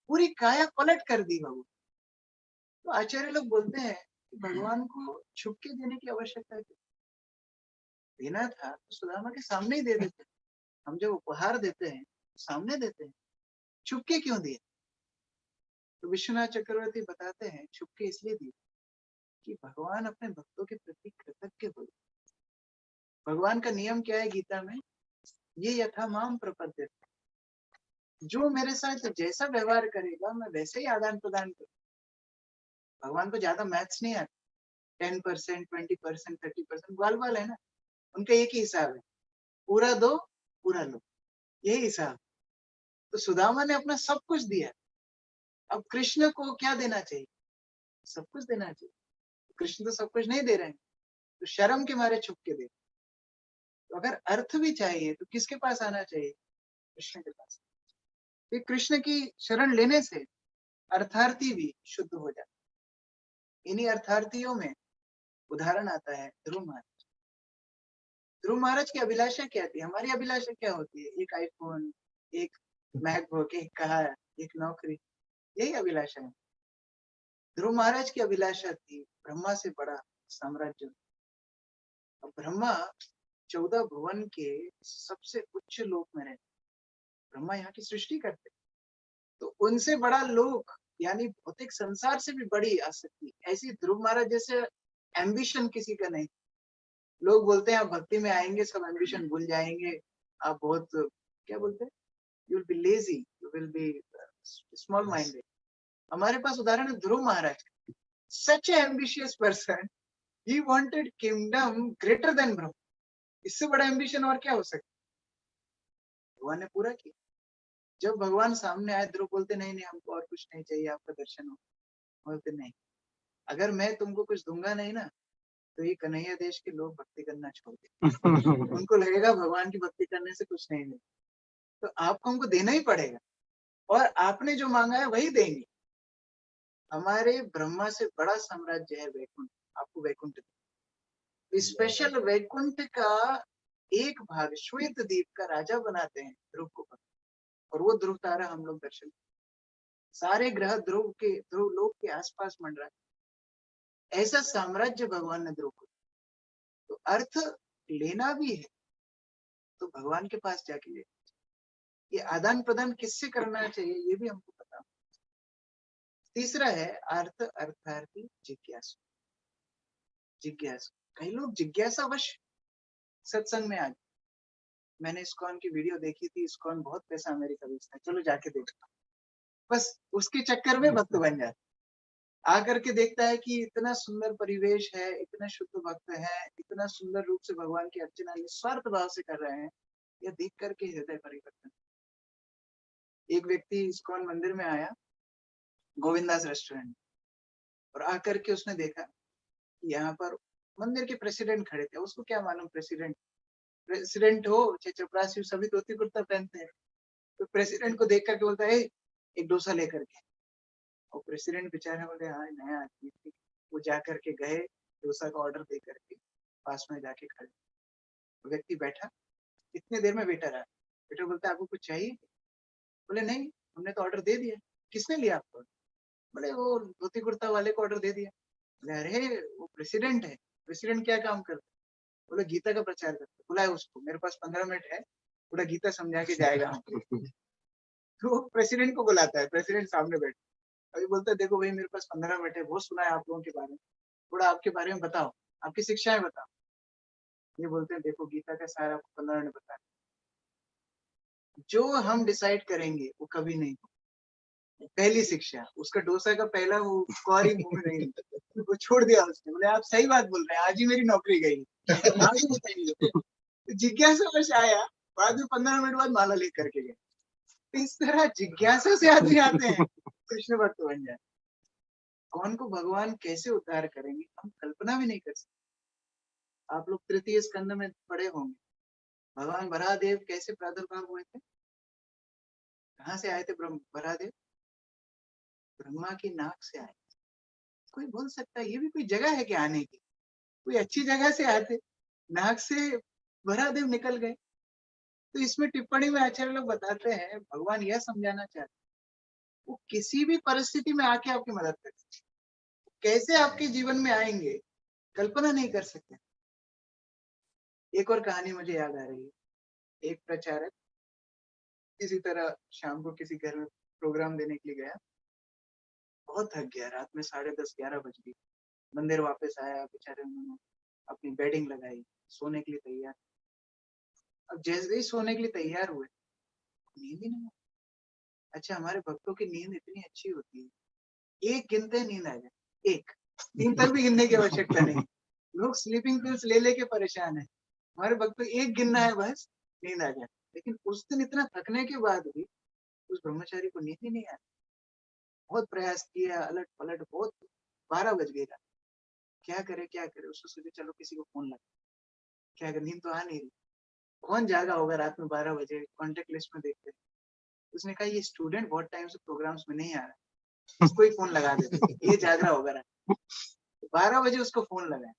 पूरी काया पलट कर दी भगवान। तो आचार्य लोग बोलते हैं कि भगवान को छुप के देने की आवश्यकता क्यों, देना था तो सुदामा के सामने ही दे देते। हम जब उपहार देते हैं सामने देते हैं, छुप के क्यों दिए। तो विश्वनाथ चक्रवर्ती बताते हैं छुप के इसलिए दिए कि भगवान अपने भक्तों के प्रति कृतज्ञ हो। भगवान का नियम क्या है गीता में, ये यथा माम प्रपद्यते, जो मेरे साथ जैसा व्यवहार करेगा मैं वैसे ही आदान प्रदान करूँ। भगवान को ज्यादा मैथ्स नहीं आता, 10%, 20%, 30% ग्वाल बाल है ना, उनका एक ही हिसाब है, पूरा दो पूरा लो, यही हिसाब। तो सुदामा ने अपना सब कुछ दिया, अब कृष्ण को क्या देना चाहिए, सब कुछ देना चाहिए। कृष्ण तो सब कुछ नहीं दे रहे हैं, तो शर्म के मारे छुप के दे। तो अगर अर्थ भी चाहिए तो किसके पास आना चाहिए, कृष्ण के पास। तो कृष्ण की शरण लेने से अर्थार्थी भी शुद्ध हो जाता। इन्हीं अर्थार्थियों में उदाहरण आता है ध्रुव महाराज। ध्रुव महाराज की अभिलाषा क्या थी, हमारी अभिलाषा क्या होती है, एक आईफोन, एक मैकबुक, एक कार, एक नौकरी, यही अभिलाषा है। ध्रुव महाराज की अभिलाषा थी ब्रह्मा से बड़ा साम्राज्य। अब ब्रह्मा 14 भुवन के सबसे उच्च लोक में रहते, ब्रह्मा यहाँ की सृष्टि करते, तो उनसे बड़ा लोक यानी भौतिक संसार से भी बड़ी आसक्ति, ऐसी ध्रुव महाराज जैसे एम्बिशन किसी का नहीं। लोग बोलते हैं आप भक्ति में आएंगे सब एम्बिशन भूल जाएंगे, आप बहुत क्या बोलते हैं, you will be lazy, you will be small minded. हमारे पास उदाहरण है Dhruv Maharaj, such a ambitious person, he wanted kingdom greater than Brahma. इससे बड़ा एम्बिशन और क्या हो सकता, भगवान ने पूरा किया। जब भगवान सामने आए ध्रुव बोलते नहीं नहीं हमको और कुछ नहीं चाहिए, आपका दर्शन हो। बोलते नहीं, अगर मैं तुमको कुछ दूंगा नहीं ना तो ये कन्हैया देश के लोग भक्ति करना छोड़ देंगे। उनको लगेगा भगवान की भक्ति करने से कुछ नहीं मिलेगा, तो आपको हमको देना ही पड़ेगा, और आपने जो मांगा है वही देंगे। हमारे ब्रह्मा से बड़ा साम्राज्य है वैकुंठ, आपको वैकुंठ, स्पेशल वैकुंठ का एक भाग श्वेत द्वीप का राजा बनाते हैं ध्रुव को, और वो ध्रुव तारा हम लोग दर्शन, सारे ग्रह ध्रुव लोक के आसपास मंडरा, ऐसा साम्राज्य भगवान ने ध्रुव को। तो अर्थ लेना भी है तो भगवान के पास जाके ले, ये आदान प्रदान किससे करना चाहिए ये भी हमको पता। तीसरा है अर्थ अर्थार्थी जिज्ञासु। जिज्ञासु, कई लोग जिज्ञासावश सत्संग में आ गए, मैंने इस्कॉन की वीडियो देखी थी, इस्कॉन बहुत पैसा अमेरिका भेजता है, चलो जाके देखता हूँ। बस उसके चक्कर में भक्त बन जाता है। आकर के देखता है कि इतना सुंदर परिवेश है, इतना शुद्ध भक्त है, इतना सुंदर रूप से भगवान की अर्चना निस्वार्थ भाव से कर रहे हैं। यह देख करके हृदय परिवर्तन। एक व्यक्ति इस्कॉन मंदिर में आया, गोविंदास रेस्टोरेंट, और आकर के उसने देखा कि यहाँ पर मंदिर के प्रेसिडेंट खड़े थे। उसको क्या मालूम, प्रेसिडेंट प्रेसिडेंट हो चाहे चपरासी हो, सभी धोती कुर्ता पहनते हैं। तो प्रेसिडेंट को देख करके बोलता है, "ए, एक डोसा लेकर के।" और प्रेसिडेंट बेचारे बोले, हाँ नया आदमी थी। वो जा करके गए, डोसा का ऑर्डर दे करके पास में जाके खड़े। वो व्यक्ति बैठा, इतने देर में वेटर आया। वेटर बोलता है, आपको कुछ चाहिए? बोले नहीं, हमने तो ऑर्डर दे दिया। किसने लिया आपको? बोले वो धोती कुर्ता वाले को ऑर्डर दे दिया। बोले अरे वो प्रेसिडेंट है। प्रेसिडेंट क्या काम करता है? बोले गीता का प्रचार करता है। बुलाए उसको, मेरे पास 15 मिनट है, पूरा गीता समझा के जाएगा हमको। तो प्रेसिडेंट को बुलाता है, प्रेसिडेंट सामने बैठा। अभी बोलता है, देखो भाई मेरे पास 15 मिनट है, बहुत सुना है आप लोगों के बारे में, थोड़ा आपके बारे में बताओ, आपकी शिक्षाएं बताओ। ये बोलते हैं, देखो गीता का सारा आपको 15 मिनट बता, जो हम डिसाइड करेंगे वो कभी नहीं होगा। पहली शिक्षा, उसका डोसा का पहला वो कौर ही मुंह में नहीं था, वो छोड़ दिया उसने। बोले आप सही बात बोल रहे हैं, आज ही मेरी नौकरी गई। आगे बताइए। तो जिज्ञासावश आया, बाद में 15 मिनट बाद माला लेकर के गए। तो इस तरह जिज्ञासा से आदमी आते हैं, कृष्ण भक्त बन जाए। कौन को भगवान कैसे उद्धार करेंगे हम कल्पना भी नहीं कर सकते। आप लोग तृतीय स्कंद में पढ़े होंगे, भगवान बराहदेव कैसे प्रादुर्भाव हुए थे, कहाँ से आए थे बराहदेव? ब्रह्मा की नाक से आए। कोई बोल सकता है ये भी कोई जगह है क्या आने की? कोई अच्छी जगह से आए थे, नाक से बराहदेव निकल गए। तो इसमें टिप्पणी में आचार्य लोग बताते हैं, भगवान यह समझाना चाहते हैं, वो किसी भी परिस्थिति में आके आपकी मदद कर सकते, कैसे आपके जीवन में आएंगे कल्पना नहीं कर सकते। एक और कहानी मुझे याद आ रही है। एक प्रचारक इसी तरह शाम को किसी घर में प्रोग्राम देने के लिए गया, बहुत थक गया, रात में 10:30-11 बज गई। मंदिर वापस आया, बेचारे उन्होंने अपनी बेडिंग लगाई, सोने के लिए तैयार। अब जैसे ही सोने के लिए तैयार हुए, नींद ही नहीं आई। अच्छा, हमारे भक्तों की नींद इतनी अच्छी होती है, एक गिनते नींद आ जाए, एक, 3 तक भी गिनने की आवश्यकता नहीं। लोग स्लीपिंग पिल्स ले लेके परेशान है, हमारे भक्त एक गिनना है बस, नींद आ जाए। लेकिन उस दिन इतना थकने के बाद भी उस ब्रह्मचारी को नींद ही नहीं आई। बहुत प्रयास किया, अलट पलट, बहुत, 12 बज गया। क्या करे क्या करे, उसको सोचे चलो किसी को फोन लगा, क्या करे, नींद तो आ नहीं रही। कौन जागा होगा रात में 12 बजे, कॉन्टेक्ट लिस्ट में देखते। उसने कहा ये स्टूडेंट बहुत टाइम से प्रोग्राम्स में नहीं आ रहा, इसको ही फोन लगा देते, ये जाग रहा होगा रात। 12 बजे उसको फोन लगाया,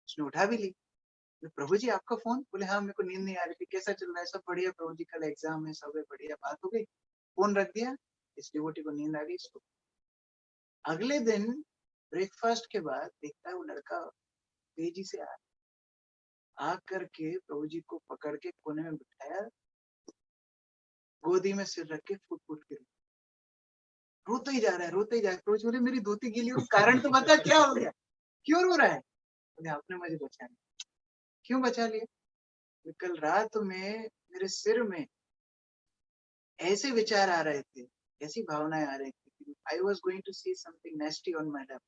उसने उठा भी ली। प्रभु जी आपका फोन? बोले हाँ, मेरे को नींद नहीं आ रही थी, कैसा चल रहा है? सब बढ़िया प्रभु जी, कल एग्जाम है, सब है बढ़िया। बात हो गई, फोन रख दिया। इस डिवोटी को नींद आ गई। इसको अगले दिन ब्रेकफास्ट के बाद देखता है वो लड़का तेजी से आ करके प्रभु जी को पकड़ के कोने में बिठाया, गोदी में सिर रख के फुट फुट के रोता ही जा रहा है, रोते ही जा रहा है। प्रभु जी बोले मेरी धोती गीली हो, कारण तो बता, क्या हो गया, क्यों रो रहा है? बोले आपने मुझे बचा लिया। क्यों बचा लिया? कल रात में मेरे सिर में ऐसे विचार आ रहे थे, ऐसी भावनाएं आ रही थी, I was going to see something nasty on my lap.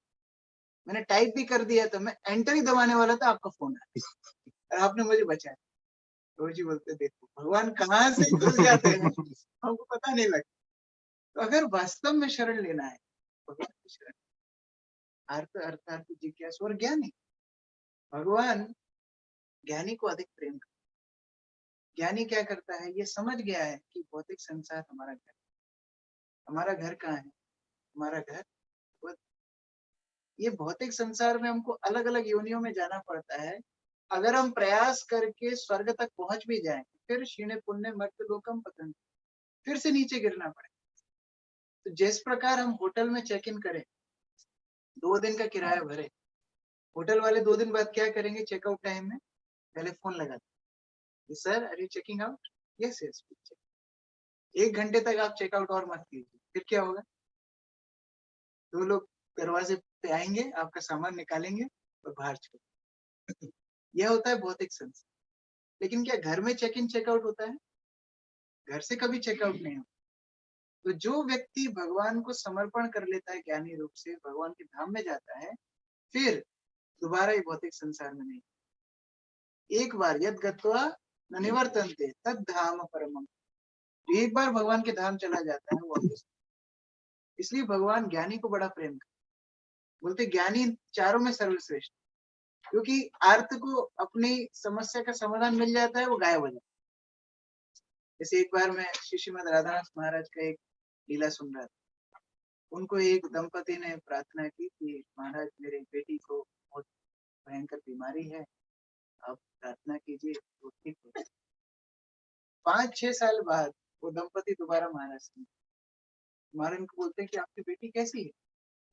मैंने टाइप भी कर दिया था, मैं एंटर ही दबाने वाला था, आपका फोन आया और आपने मुझे बचाया। प्रभु जी बोलते देखो भगवान कहाँ से घुस जाते हैं, हमको पता नहीं लगता। तो अगर वास्तव में शरण लेना है, भगवान की शरण, अर्थार्थ जिज्ञासु और ज्ञानी, भगवान ज्ञानी को अधिक प्रेम करता है। ज्ञानी क्या करता है, ये समझ गया है कि भौतिक संसार हमारा घर, हमारा घर कहाँ है? हमारा घर ये भौतिक संसार में हमको अलग अलग योनियों में जाना पड़ता है। अगर हम प्रयास करके स्वर्ग तक पहुंच भी जाएं, फिर क्षीणे पुण्य मर्त्य लोकम पतंति, फिर से नीचे गिरना पड़े। तो जिस प्रकार हम होटल में चेक इन करें, 2 दिन का किराया भरे, होटल वाले 2 दिन बाद क्या करेंगे, चेकआउट टाइम में पहले फोन लगा दें, sir are you checking out? Yes yes. 1 घंटे तक आप चेकआउट और मत कीजिए, फिर क्या होगा, 2 लोग दरवाजे पे आएंगे, आपका सामान निकालेंगे और बाहर छोड़। यह होता है भौतिक संसार। लेकिन क्या घर में चेक इन चेकआउट होता है? घर से कभी चेकआउट नहीं होता। तो जो व्यक्ति भगवान को समर्पण कर लेता है ज्ञानी रूप से, भगवान के धाम में जाता है, फिर दोबारा ये भौतिक संसार में नहीं। एक बार यद गत्वा न निवर्तन्ते तद धाम परमम, एक बार भगवान के धाम चला जाता है वो वापस। इसलिए भगवान ज्ञानी को बड़ा प्रेम करते, बोलते ज्ञानी चारों में सर्वश्रेष्ठ, क्योंकि आर्त को अपनी समस्या का समाधान मिल जाता है, वो गायब हो जाता है। जैसे एक बार मैं श्री श्रीमद राधानाथ महाराज का एक लीला सुन रहा था। उनको एक दंपति ने प्रार्थना की कि महाराज मेरे बेटी को बहुत भयंकर बीमारी है, आप प्रार्थना कीजिए तो ठीक हो जाए। 5-6 साल बाद वो दंपति दोबारा महाराज से महाराज उनको बोलते हैं कि आपकी बेटी कैसी है?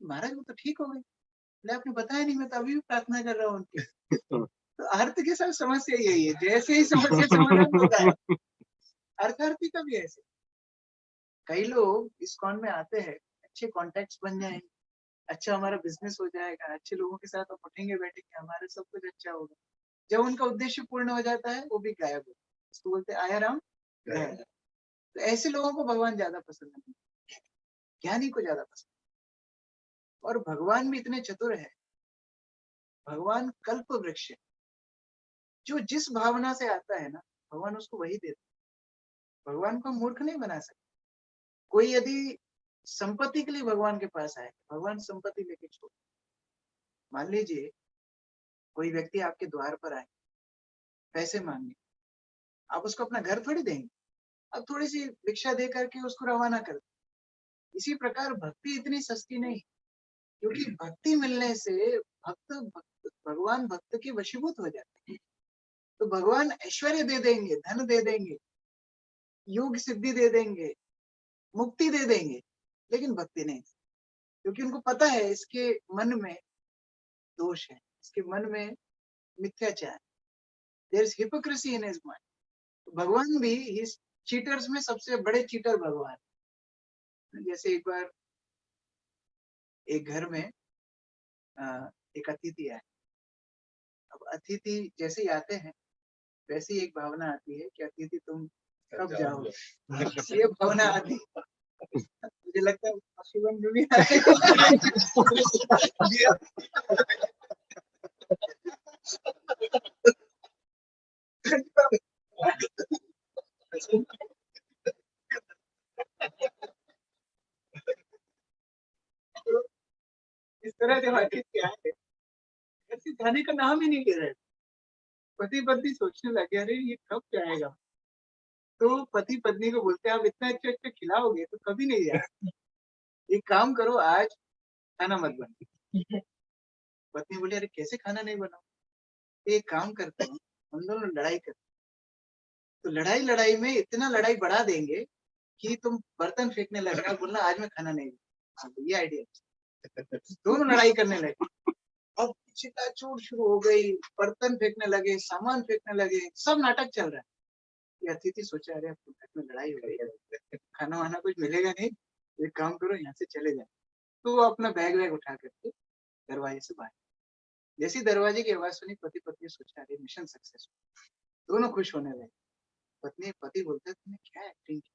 महाराज वो तो ठीक हो गई। बोले आपने बताया नहीं, मैं तो अभी भी प्रार्थना कर रहा हूँ उनकी। तो अर्थ के साथ समस्या यही है, जैसे ही समस्या समाधान होता है, अर्थार्थी का भी ऐसे। कई लोग इस्कॉन में आते हैं, अच्छे कॉन्टेक्ट्स बन जाएंगे, अच्छा हमारा बिजनेस हो जाएगा, अच्छे लोगों के साथ हम उठेंगे बैठेंगे, हमारा सब कुछ अच्छा होगा। जब उनका उद्देश्य पूर्ण हो जाता है वो भी गायब हो, इसको बोलते हैं आया राम गया राम। तो ऐसे लोगों को भगवान ज्यादा पसंद नहीं, ज्ञानी को ज्यादा पसंद। और भगवान भी इतने चतुर है, भगवान कल्प वृक्ष है, जो जिस भावना से आता है ना भगवान उसको वही देता है। भगवान को हम मूर्ख नहीं बना सकते। कोई यदि संपत्ति के लिए भगवान के पास आए, भगवान संपत्ति लेके छोड़। मान लीजिए कोई व्यक्ति आपके द्वार पर आए पैसे मांगने, आप उसको अपना घर थोड़ी देंगे, आप थोड़ी सी भिक्षा दे करके उसको रवाना कर दें। इसी प्रकार भक्ति इतनी सस्ती नहीं, क्योंकि भक्ति मिलने से भगवान भक्त के वशीभूत हो जाते हैं। तो भगवान ऐश्वर्य दे देंगे, धन दे देंगे, योग सिद्धि दे देंगे, मुक्ति दे देंगे, लेकिन भक्ति नहीं, क्योंकि उनको पता है इसके मन में दोष है, इसके मन में मिथ्याचार, there is hypocrisy in his mind. भगवान भी इस चीटर्स में सबसे बड़े चीटर भगवान। जैसे एक बार एक घर में एक अतिथि आए। अब अतिथि जैसे ही आते हैं वैसे ही एक भावना आती है कि अतिथि तुम कब जाओगे, ये भावना आती है। मुझे लगता है शिवम में भी इस तरह जब अतिथि आए, ऐसे जाने का नाम ही नहीं ले रहे। पति पत्नी सोचने लगे अरे ये कब जाएगा। तो पति पत्नी को बोलते आप इतना अच्छा अच्छा खिलाओगे तो कभी नहीं जाएगा, एक काम करो आज खाना मत बनाओ। पत्नी बोली अरे कैसे खाना नहीं बनाओ? एक काम करते हैं हम दोनों लड़ाई करते, तो लड़ाई लड़ाई में इतना लड़ाई बढ़ा देंगे कि तुम बर्तन फेंकने लगना, बोलना आज मैं खाना नहीं बनाऊंगा। हाँ, ये आइडिया। दोनों लड़ाई करने लगे, अब चिताचूर शुरू हो गई, बर्तन फेंकने लगे, सामान फेंकने लगे, सब नाटक चल रहा है। ये अतिथि सोचा अरे अब घर में लड़ाई हो गई है, खाना वाना कुछ मिलेगा नहीं, एक काम करो यहाँ से चले जाए। तो वो अपना बैग वैग उठा करके दरवाजे से बाहर। जैसी दरवाजे की आवाज सुनी पति पत्नी सोचा अरे मिशन सक्सेसफुल, दोनों खुश होने लगे। पति बोलते तुमने क्या एक्टिंग की,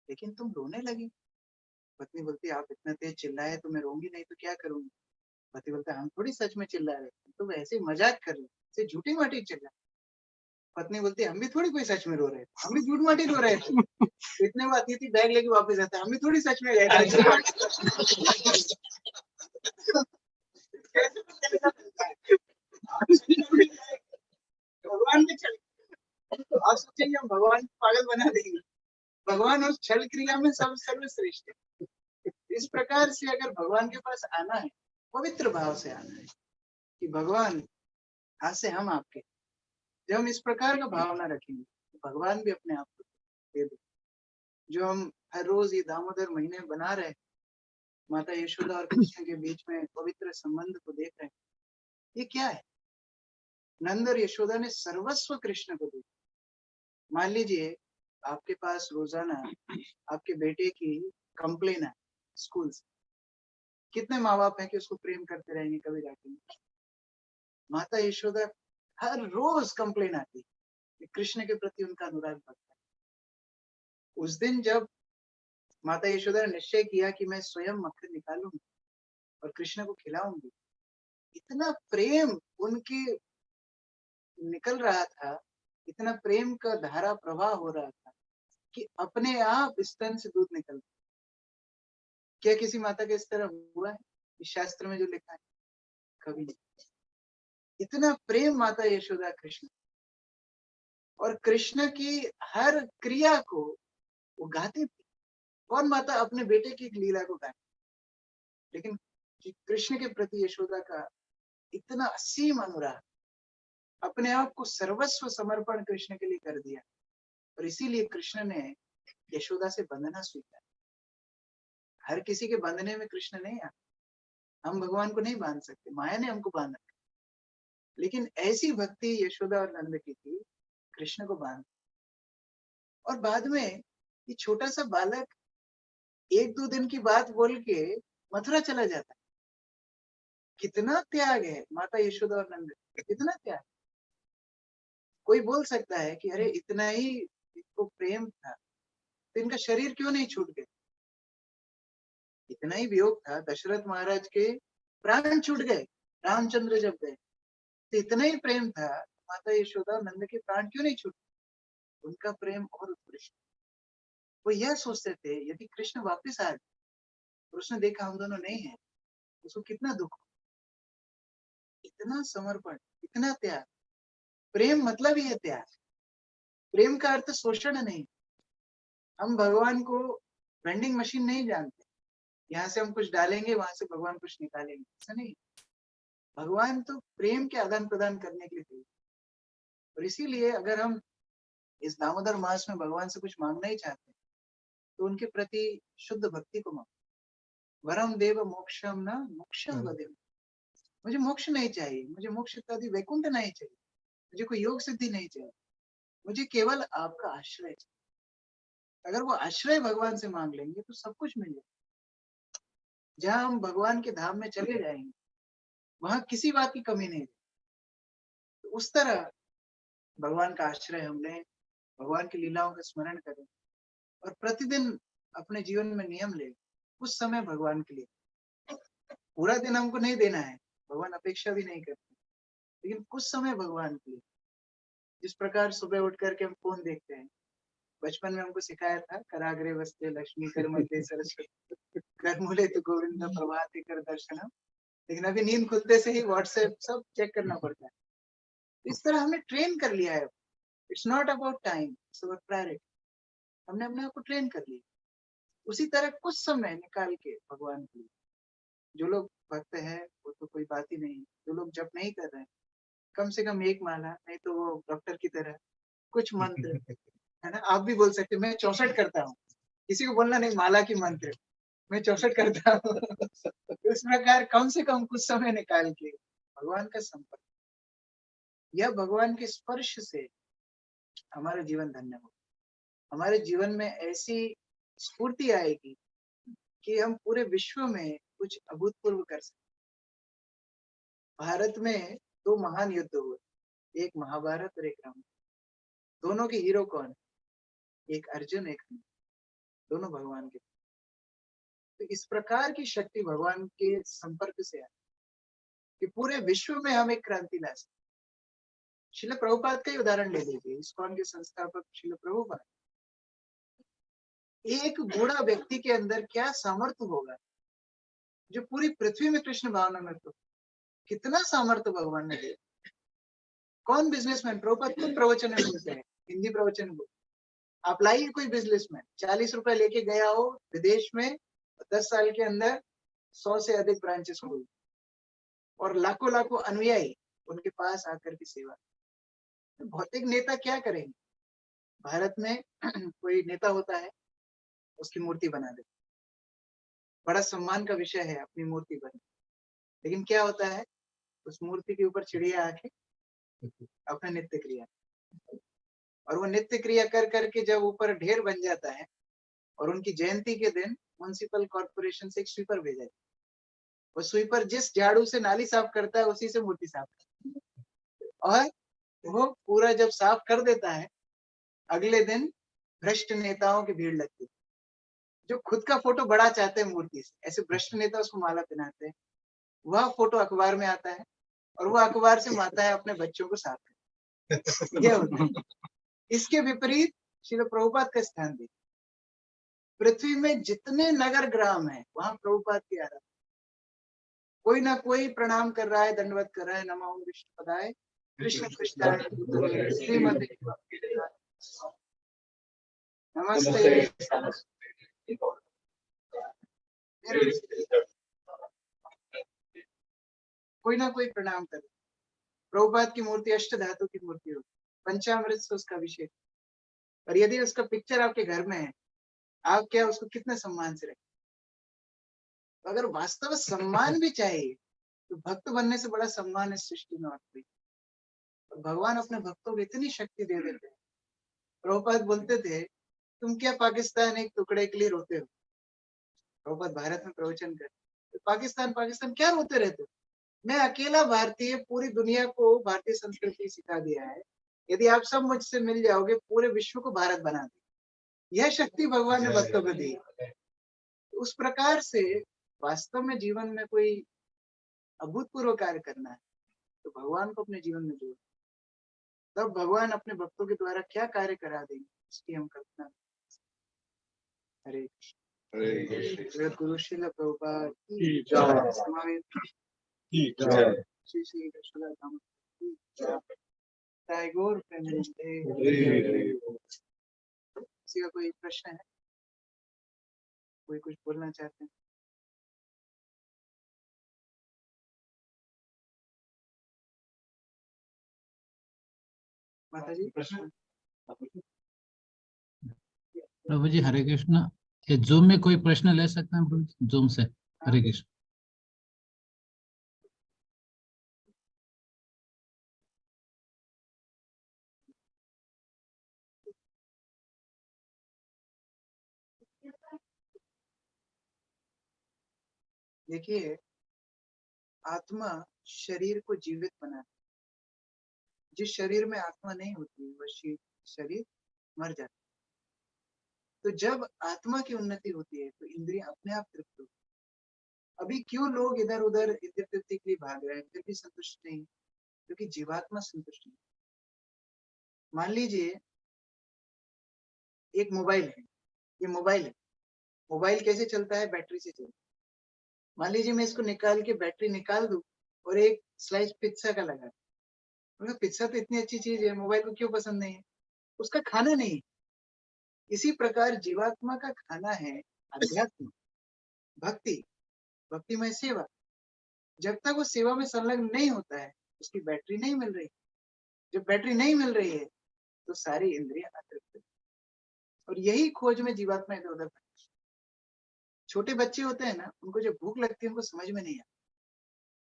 लेकिन तुम रोने लगी। पत्नी बोलती आप इतना तेज चिल्लाए तो मैं रोऊंगी नहीं तो क्या करूंगी। पति बोलता हम थोड़ी सच में चिल्ला रहे थे, तो ऐसे मजाक कर रहे, झूठी माटी चिल्ला। पत्नी बोलती हम भी थोड़ी कोई सच में रो रहे थे, हम भी झूठ माटी रो रहे थे। इतने वो आती थी बैग लेके वापस आते, हम भी थोड़ी सच में गए थे। भगवान के छल, आप सोचेंगे हम भगवान को पागल बना देंगे, भगवान उस छल क्रिया में सब सर्वश्रेष्ठ है। इस प्रकार से अगर भगवान के पास आना है, पवित्र भाव से आना है कि भगवान आज से हम आपके, जब हम इस प्रकार का भावना रखेंगे तो भगवान भी अपने आप को दे दे। जो हम हर रोज ये दामोदर महीने बना रहे, माता यशोदा और कृष्ण के बीच में पवित्र संबंध को देख रहे हैं, ये क्या है? नंद और यशोदा ने सर्वस्व कृष्ण को दिया। मान लीजिए आपके पास रोजाना आपके बेटे की कंप्लेन है स्कूल से, कितने माँ बाप है कि उसको प्रेम करते रहेंगे, कभी डांटेंगे? माता यशोदा हर रोज कंप्लेन आती, कृष्ण के प्रति उनका अनुराग बढ़ता है। उस दिन जब माता यशोदा ने निश्चय किया कि मैं स्वयं मक्खन निकालूंगी और कृष्ण को खिलाऊंगी, इतना प्रेम उनके निकल रहा था, इतना प्रेम का धारा प्रवाह हो रहा था कि अपने आप स्तन से दूध निकल। क्या किसी माता के इस तरह हुआ है इस शास्त्र में जो लिखा है? कभी नहीं। इतना प्रेम माता यशोदा कृष्ण, और कृष्ण की हर क्रिया को वो गाती थी। कौन माता अपने बेटे की लीला को गाती? लेकिन कृष्ण के प्रति यशोदा का इतना असीम अनुराग, अपने आप को सर्वस्व समर्पण कृष्ण के लिए कर दिया, और इसीलिए कृष्ण ने यशोदा से बंधना स्वीकार। हर किसी के बंधने में कृष्ण नहीं आता। हम भगवान को नहीं बांध सकते, माया ने हमको बांधा, लेकिन ऐसी भक्ति यशोदा और नंद की थी, कृष्ण को बांध। और बाद में ये छोटा सा बालक 1-2 दिन की बात बोल के मथुरा चला जाता है। कितना त्याग है माता यशोदा और नंद, कितना त्याग। कोई बोल सकता है कि अरे इतना ही इनको प्रेम था तो इनका शरीर क्यों नहीं छूट गया? इतना ही वियोग था, दशरथ महाराज के प्राण छूट गए रामचंद्र जब गए, तो इतना ही प्रेम था, माता यशोदा और नंद के प्राण क्यों नहीं छूटे? उनका प्रेम और उत्कृष्ट। वो यह सोचते थे यदि कृष्ण वापस आ गए और उसने देखा हम दोनों नहीं है, उसको कितना दुख। इतना समर्पण, इतना त्याग। प्रेम मतलब ही है त्याग। प्रेम का अर्थ शोषण नहीं। हम भगवान को वेंडिंग मशीन नहीं जानते, यहाँ से हम कुछ डालेंगे वहां से भगवान कुछ निकालेंगे, ऐसा नहीं। भगवान तो प्रेम के आदान प्रदान करने के लिए। और इसीलिए अगर हम इस दामोदर मास में भगवान से कुछ मांगना ही चाहते हैं तो उनके प्रति शुद्ध भक्ति को मांगो। वरम देव मोक्षम न मोक्षम वदेम। मुझे मोक्ष नहीं चाहिए, मुझे मोक्ष इत्यादि वैकुंठ नहीं चाहिए, मुझे कोई योग सिद्धि नहीं चाहिए, मुझे केवल आपका आश्रय चाहिए। अगर वो आश्रय भगवान से मांग लेंगे तो सब कुछ मिल जाएगा। जहां हम भगवान के धाम में चले जाएंगे वहां किसी बात की कमी नहीं। तो उस तरह भगवान का आश्रय हम लें, भगवान की लीलाओं का स्मरण करें, और प्रतिदिन अपने जीवन में नियम ले कुछ समय भगवान के लिए। पूरा दिन हमको नहीं देना है, भगवान अपेक्षा भी नहीं करते, लेकिन कुछ समय भगवान के लिए। जिस प्रकार सुबह उठ करके हम फोन देखते हैं, बचपन में हमको सिखाया था कराग्रे वस्ते लक्ष्मी कर मध्य सरस्वती कर मूले तो गोविंद प्रभाते कर दर्शनम। लेकिन अभी नींद खुलते से ही व्हाट्सएप सब चेक करना पड़ता है। इस तरह हमने ट्रेन कर लिया है। It's not about time, it's about priority. हमने अपने आप को ट्रेन कर लिया। उसी तरह कुछ समय निकाल के भगवान के लिए। जो लोग भक्त हैं वो तो कोई बात ही नहीं, जो लोग जप नहीं कर रहे हैं कम से कम एक माला, नहीं तो वो डॉक्टर की तरह कुछ मंत्र, है ना। आप भी बोल सकते मैं 64 करता हूँ, किसी को बोलना नहीं माला की मंत्र, मैं 64 करता हूँ। इस प्रकार कम से कम कुछ समय निकाल के भगवान का संपर्क, यह भगवान के स्पर्श से हमारा जीवन धन्य हो। हमारे जीवन में ऐसी स्फूर्ति आएगी कि हम पूरे विश्व में कुछ अभूतपूर्व कर सकते। भारत में 2 महान युद्ध हुए, एक महाभारत और एक रामायण। दोनों के हीरो कौन? एक अर्जुन, एक हनुमान, दोनों भगवान के। तो इस प्रकार की शक्ति भगवान के संपर्क से है कि पूरे विश्व में हम एक क्रांति ला सकते। श्रील प्रभुपाद का ही उदाहरण ले लीजिए, इस्कॉन के संस्थापक श्रील प्रभुपाद। एक बूढ़ा व्यक्ति के अंदर क्या सामर्थ्य होगा जो पूरी पृथ्वी में कृष्ण भावना में, तो कितना सामर्थ्य भगवान ने दिया। कौन बिजनेसमैन, प्रभुपाद खुद प्रवचन में बोलते हैं, हिंदी प्रवचन बोलते, आप लाइए कोई बिजनेसमैन 40 रुपए लेके गया हो विदेश में, 10 साल के अंदर 100 से अधिक ब्रांचेस खोल और लाखों लाखों अनुयायी उनके पास आकर की सेवा। तो भौतिक नेता क्या करेंगे? भारत में कोई नेता होता है उसकी मूर्ति बना दे, बड़ा सम्मान का विषय है अपनी मूर्ति बने, लेकिन क्या होता है उस मूर्ति के ऊपर चिड़िया आके अपना नित्य क्रिया, और वो नित्य क्रिया कर करके जब ऊपर ढेर बन जाता है और उनकी जयंती के दिन म्युनिसिपल कॉर्पोरेशन से एक स्वीपर भेजा जाता है। वो स्वीपर जिस झाड़ू से नाली साफ करता है उसी से मूर्ति साफ करता है। और वो पूरा जब साफ कर देता है, अगले दिन भ्रष्ट नेताओं की भीड़ लगती है, जो खुद का फोटो बड़ा चाहते हैं मूर्ति से। ऐसे भ्रष्ट नेता उसको माला पहनाते हैं, वह फोटो अखबार में आता है और वह अखबार से माता है अपने बच्चों को साफ कर। ये होता है। इसके विपरीत श्रील प्रभुपाद का स्थान देखिए, पृथ्वी में जितने नगर ग्राम है वहां प्रभुपाद की आराधना, कोई ना कोई प्रणाम कर रहा है, दंडवत कर रहा है, नमो विष्णु पदाय कृष्ण कृष्णाय भूतले श्रीमते नमस्ते। कोई ना कोई प्रणाम करे। प्रभुपाद की मूर्ति अष्ट धातु की मूर्ति होगी, पंचामृत से उसका अभिषेक, और यदि उसका पिक्चर आपके घर में है, आप क्या उसको कितने सम्मान से रखें। तो अगर वास्तव में सम्मान भी चाहिए तो भक्त बनने से बड़ा सम्मान इस सृष्टि में और कोई। तो भगवान अपने भक्तों को इतनी शक्ति दे देते हैं। प्रभुपाद बोलते थे, तुम क्या पाकिस्तान एक टुकड़े के लिए रोते हो। प्रभुपाद भारत में प्रवचन करते, तो पाकिस्तान पाकिस्तान क्या रोते रहते हो। मैं अकेला भारतीय पूरी दुनिया को भारतीय संस्कृति सिखा दिया है, यदि आप सब मुझसे मिल जाओगे पूरे विश्व को भारत बना दे। यह शक्ति भगवान ने भक्तों को दी। उस प्रकार से वास्तव में जीवन में कोई अभूतपूर्व कार्य करना है तो भगवान को अपने जीवन में जोड़ो, तब भगवान अपने भक्तों के द्वारा क्या कार्य करा देंगे इसकी हम कल्पना। हरे कृष्ण। गुरु श्रील प्रभुपाद की जय। समावेश श्री श्री कृष्ण धाम की जय। टैगोर प्रेमानंद। किसी का कोई प्रश्न है, कोई कुछ बोलना चाहते हैं। माता जी प्रश्न। प्रभु जी हरे कृष्ण। ये जूम में कोई प्रश्न ले सकते हैं प्रभु जी? जूम से। हरे कृष्ण। देखिए, आत्मा शरीर को जीवित बनाती, जिस शरीर में आत्मा नहीं होती वह शरीर मर जाता। तो जब आत्मा की उन्नति होती है तो इंद्रियां अपने आप तृप्त होती। अभी क्यों लोग इधर उधर इंद्रिय तृप्ति के लिए भाग रहे हैं, फिर भी संतुष्ट नहीं, क्योंकि जीवात्मा संतुष्ट नहीं। मान लीजिए एक मोबाइल है, ये मोबाइल है, मोबाइल कैसे चलता है, बैटरी से चलता है। मान लीजिए मैं इसको निकाल के बैटरी निकाल दूं और एक स्लाइस पिज्जा का लगा, तो पिज्जा तो इतनी अच्छी चीज है, मोबाइल को क्यों पसंद नहीं है, उसका खाना नहीं। इसी प्रकार जीवात्मा का खाना है अध्यात्म, भक्ति, भक्तिमय सेवा। जब तक वो सेवा में संलग्न नहीं होता है उसकी बैटरी नहीं मिल रही। जब बैटरी नहीं मिल रही है तो सारी इंद्रियां अतृप्त है। और यही खोज में जीवात्मा इधर उधर। छोटे बच्चे होते हैं ना, उनको जब भूख लगती है उनको समझ में नहीं आता,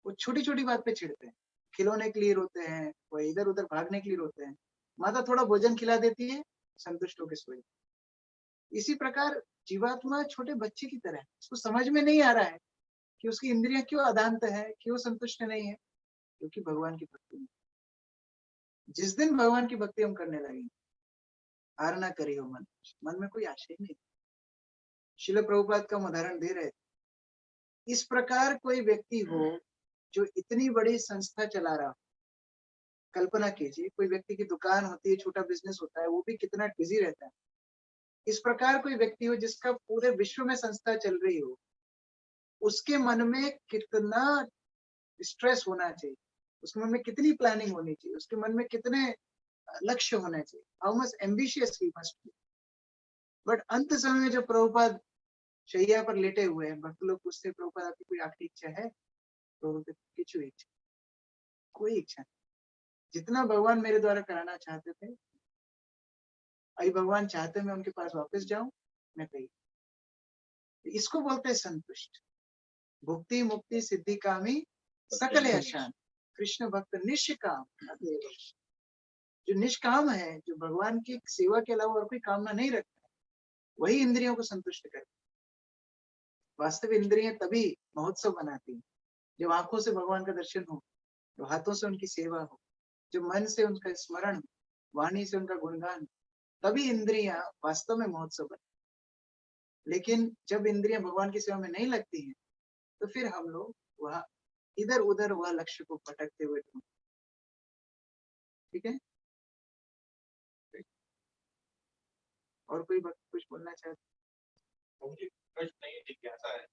वो छोटी छोटी बात पे चिढ़ते हैं, खिलौने के लिए रोते हैं, वो इधर उधर भागने के लिए रोते हैं। माता थोड़ा भोजन खिला देती है, संतुष्ट होकर सो जाती। इसी प्रकार जीवात्मा छोटे बच्चे की तरह है, उसको समझ में नहीं आ रहा है कि उसकी इंद्रियां क्यों अदांत है, क्यों संतुष्ट नहीं है, क्योंकि भगवान की भक्ति में। जिस दिन भगवान की भक्ति हम करने लगेंगे, हार ना करी हो मन, मन में कोई आशय नहीं। शिल प्रभुपाद का हम उदाहरण दे रहे थे। इस प्रकार कोई व्यक्ति हो जो इतनी बड़ी संस्था चला रहा हो, कल्पना कीजिए कोई व्यक्ति की दुकान होती है, छोटा बिजनेस होता है, वो भी कितना बिजी रहता है। इस प्रकार कोई व्यक्ति हो जिसका पूरे विश्व में संस्था चल रही हो, उसके मन में कितना स्ट्रेस होना चाहिए, उसके मन में कितनी प्लानिंग होनी चाहिए, उसके मन में कितने लक्ष्य होने चाहिए, how much ambitious he must be. But अंत समय में जो प्रभुपाद शैया पर लेटे हुए हैं, भक्त लोग पूछते हैं प्रभुपाद आपकी कोई आखिरी इच्छा है, तो किचु इच्छा, कोई इच्छा नहीं। जितना भगवान मेरे द्वारा कराना चाहते थे, अभी भगवान चाहते मैं उनके पास वापस जाऊं, मैं कही। इसको बोलते हैं संतुष्ट। भुक्ति मुक्ति सिद्धि कामी सकल अशान, कृष्ण भक्त निष्काम। जो निष्काम है, जो भगवान की सेवा के अलावा और कोई कामना नहीं रखता, वही इंद्रियों को संतुष्ट करता। वास्तविक इंद्रियां तभी महोत्सव बनाती हैं जब आंखों से भगवान का दर्शन हो, जब हाथों से उनकी सेवा हो, जब मन से उनका स्मरण, वाणी से उनका गुणगान, तभी इंद्रियां वास्तव में महोत्सव बने। लेकिन जब इंद्रियां भगवान की सेवा में नहीं लगती हैं, तो फिर हम लोग वह इधर उधर वह लक्ष्य को भटकते हुए ढूंढते। ठीक है, और कोई कुछ बोलना चाहते? मुझे प्रश्न नहीं, जिज्ञासा है।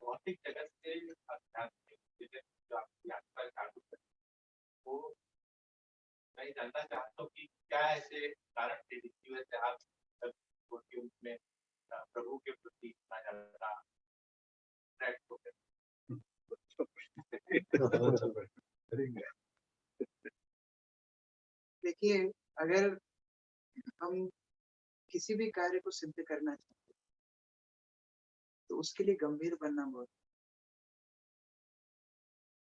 भौतिक जगत से आध्यात्मिक जगत जो आपकी यात्रा चालू है, वो मैं जानना चाहता हूँ कि क्या ऐसे कारण थे जिसकी वजह से आप छोटी उम्र में प्रभु के प्रति इतना ज्यादा अट्रैक्ट हो गए? देखिए, अगर हम किसी भी कार्य को सिद्ध करना चाहते हैं, तो उसके लिए गंभीर बनना बहुत।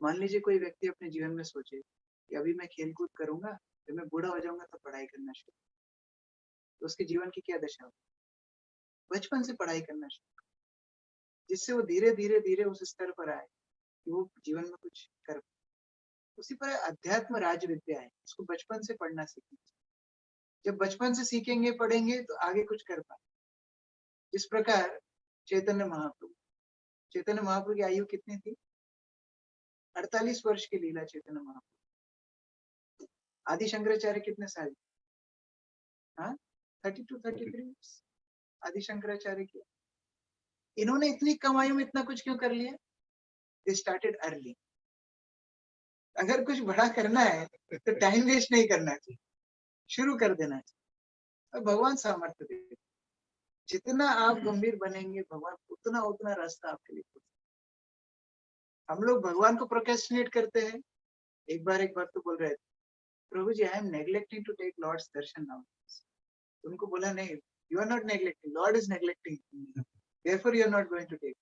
मान लीजिए कोई व्यक्ति अपने जीवन में सोचे कि अभी मैं खेल कूद करूंगा, जब मैं बूढ़ा हो जाऊंगा तो पढ़ाई करना शुरू, तो उसके जीवन की क्या दशा हो? बचपन से पढ़ाई करना शुरू, जिससे वो धीरे धीरे धीरे उस स्तर पर आए कि वो जीवन में कुछ कर। उसी पर अध्यात्म राज विद्या है, इसको बचपन से पढ़ना सीखना। जब बचपन से सीखेंगे पढ़ेंगे तो आगे कुछ कर पाए। इस प्रकार चैतन्य महाप्रभु की आयु कितनी थी? 48 वर्ष की लीला चैतन्य महाप्रभु। आदि शंकराचार्य कितने साल? हाँ, 32 33 आदि शंकराचार्य की। इन्होंने इतनी कम आयु में इतना कुछ क्यों कर लिया? They started early. अगर कुछ बड़ा करना है तो टाइम वेस्ट नहीं करना चाहिए, शुरू कर देना चाहिए। और भगवान सामर्थ्य देते, जितना आप गंभीर बनेंगे भगवान उतना उतना रास्ता आपके लिए खोलते। हम लोग भगवान को प्रोक्रेस्टिनेट करते हैं। एक बार तो बोल रहे थे, Prabhu ji I am neglecting to take lord's darshan now. उनको बोला नहीं, you are not neglecting, lord is neglecting, therefore you are not going to take.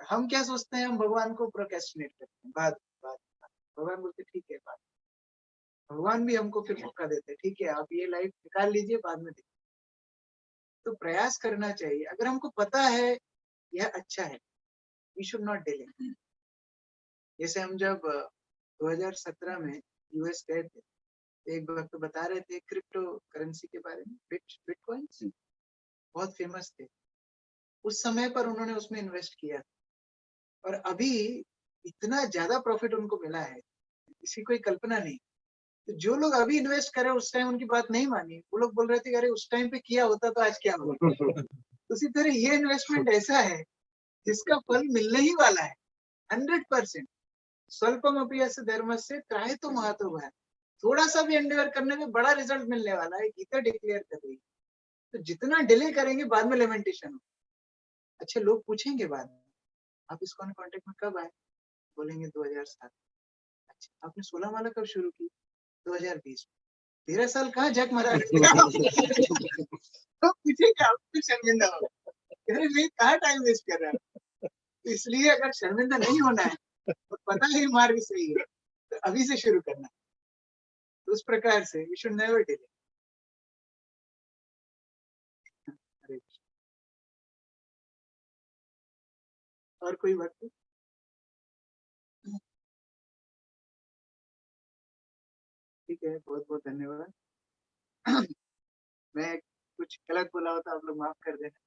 हम क्या सोचते हैं, हम भगवान को प्रोक्रेस्टिनेट करते हैं, बाद बाद। भगवान बोलते ठीक है, बाद। भगवान भी हमको फिर मौका देते, ठीक है आप ये लाइफ निकाल लीजिए, बाद में देखिए। तो प्रयास करना चाहिए। अगर हमको पता है यह अच्छा है, वी शुड नॉट डिले। जैसे हम जब 2017 में यूएस गए थे, एक वक्त तो बता रहे थे क्रिप्टो करेंसी के बारे में, बिटकॉइन बहुत फेमस थे। उस समय पर उन्होंने उसमें इन्वेस्ट किया और अभी इतना ज्यादा प्रॉफिट उनको मिला है, इसकी कोई कल्पना नहीं। तो जो लोग अभी इन्वेस्ट करे उस टाइम उनकी बात नहीं मानी, वो लोग बोल रहे थे अरे उस टाइम पे किया होता तो आज क्या होता। उसी तरह ये इन्वेस्टमेंट ऐसा है जिसका फल मिलने ही वाला है 100%। स्वल्पम अपयस्य धर्मस्य त्रायतो महतो भयः। थोड़ा सा भी एंडेवर करने में बड़ा रिजल्ट मिलने वाला है, गीता डिक्लेयर कर रही है। तो जितना डिले करेंगे बाद में लेमेंटेशन हो। अच्छा, लोग पूछेंगे बाद में आप इस्कॉन कांटेक्ट में कब आए? बोलेंगे 2007। अच्छा, आपने 16 माला कब शुरू की? 2020। 13 साल कहाँ जग मरा। तो पूछेंगे आप, फिर शर्मिंदा होगा, अरे मैं कहाँ टाइम वेस्ट कर रहा हूँ। तो इसलिए अगर शर्मिंदा नहीं होना है तो पता है मार्ग सही है, तो अभी से शुरू करना है। तो उस प्रकार से वी शुड नेवर डिले। और कोई बात नहीं? ठीक है, बहुत बहुत धन्यवाद। मैं कुछ गलत बोला हो तो आप लोग माफ कर देना।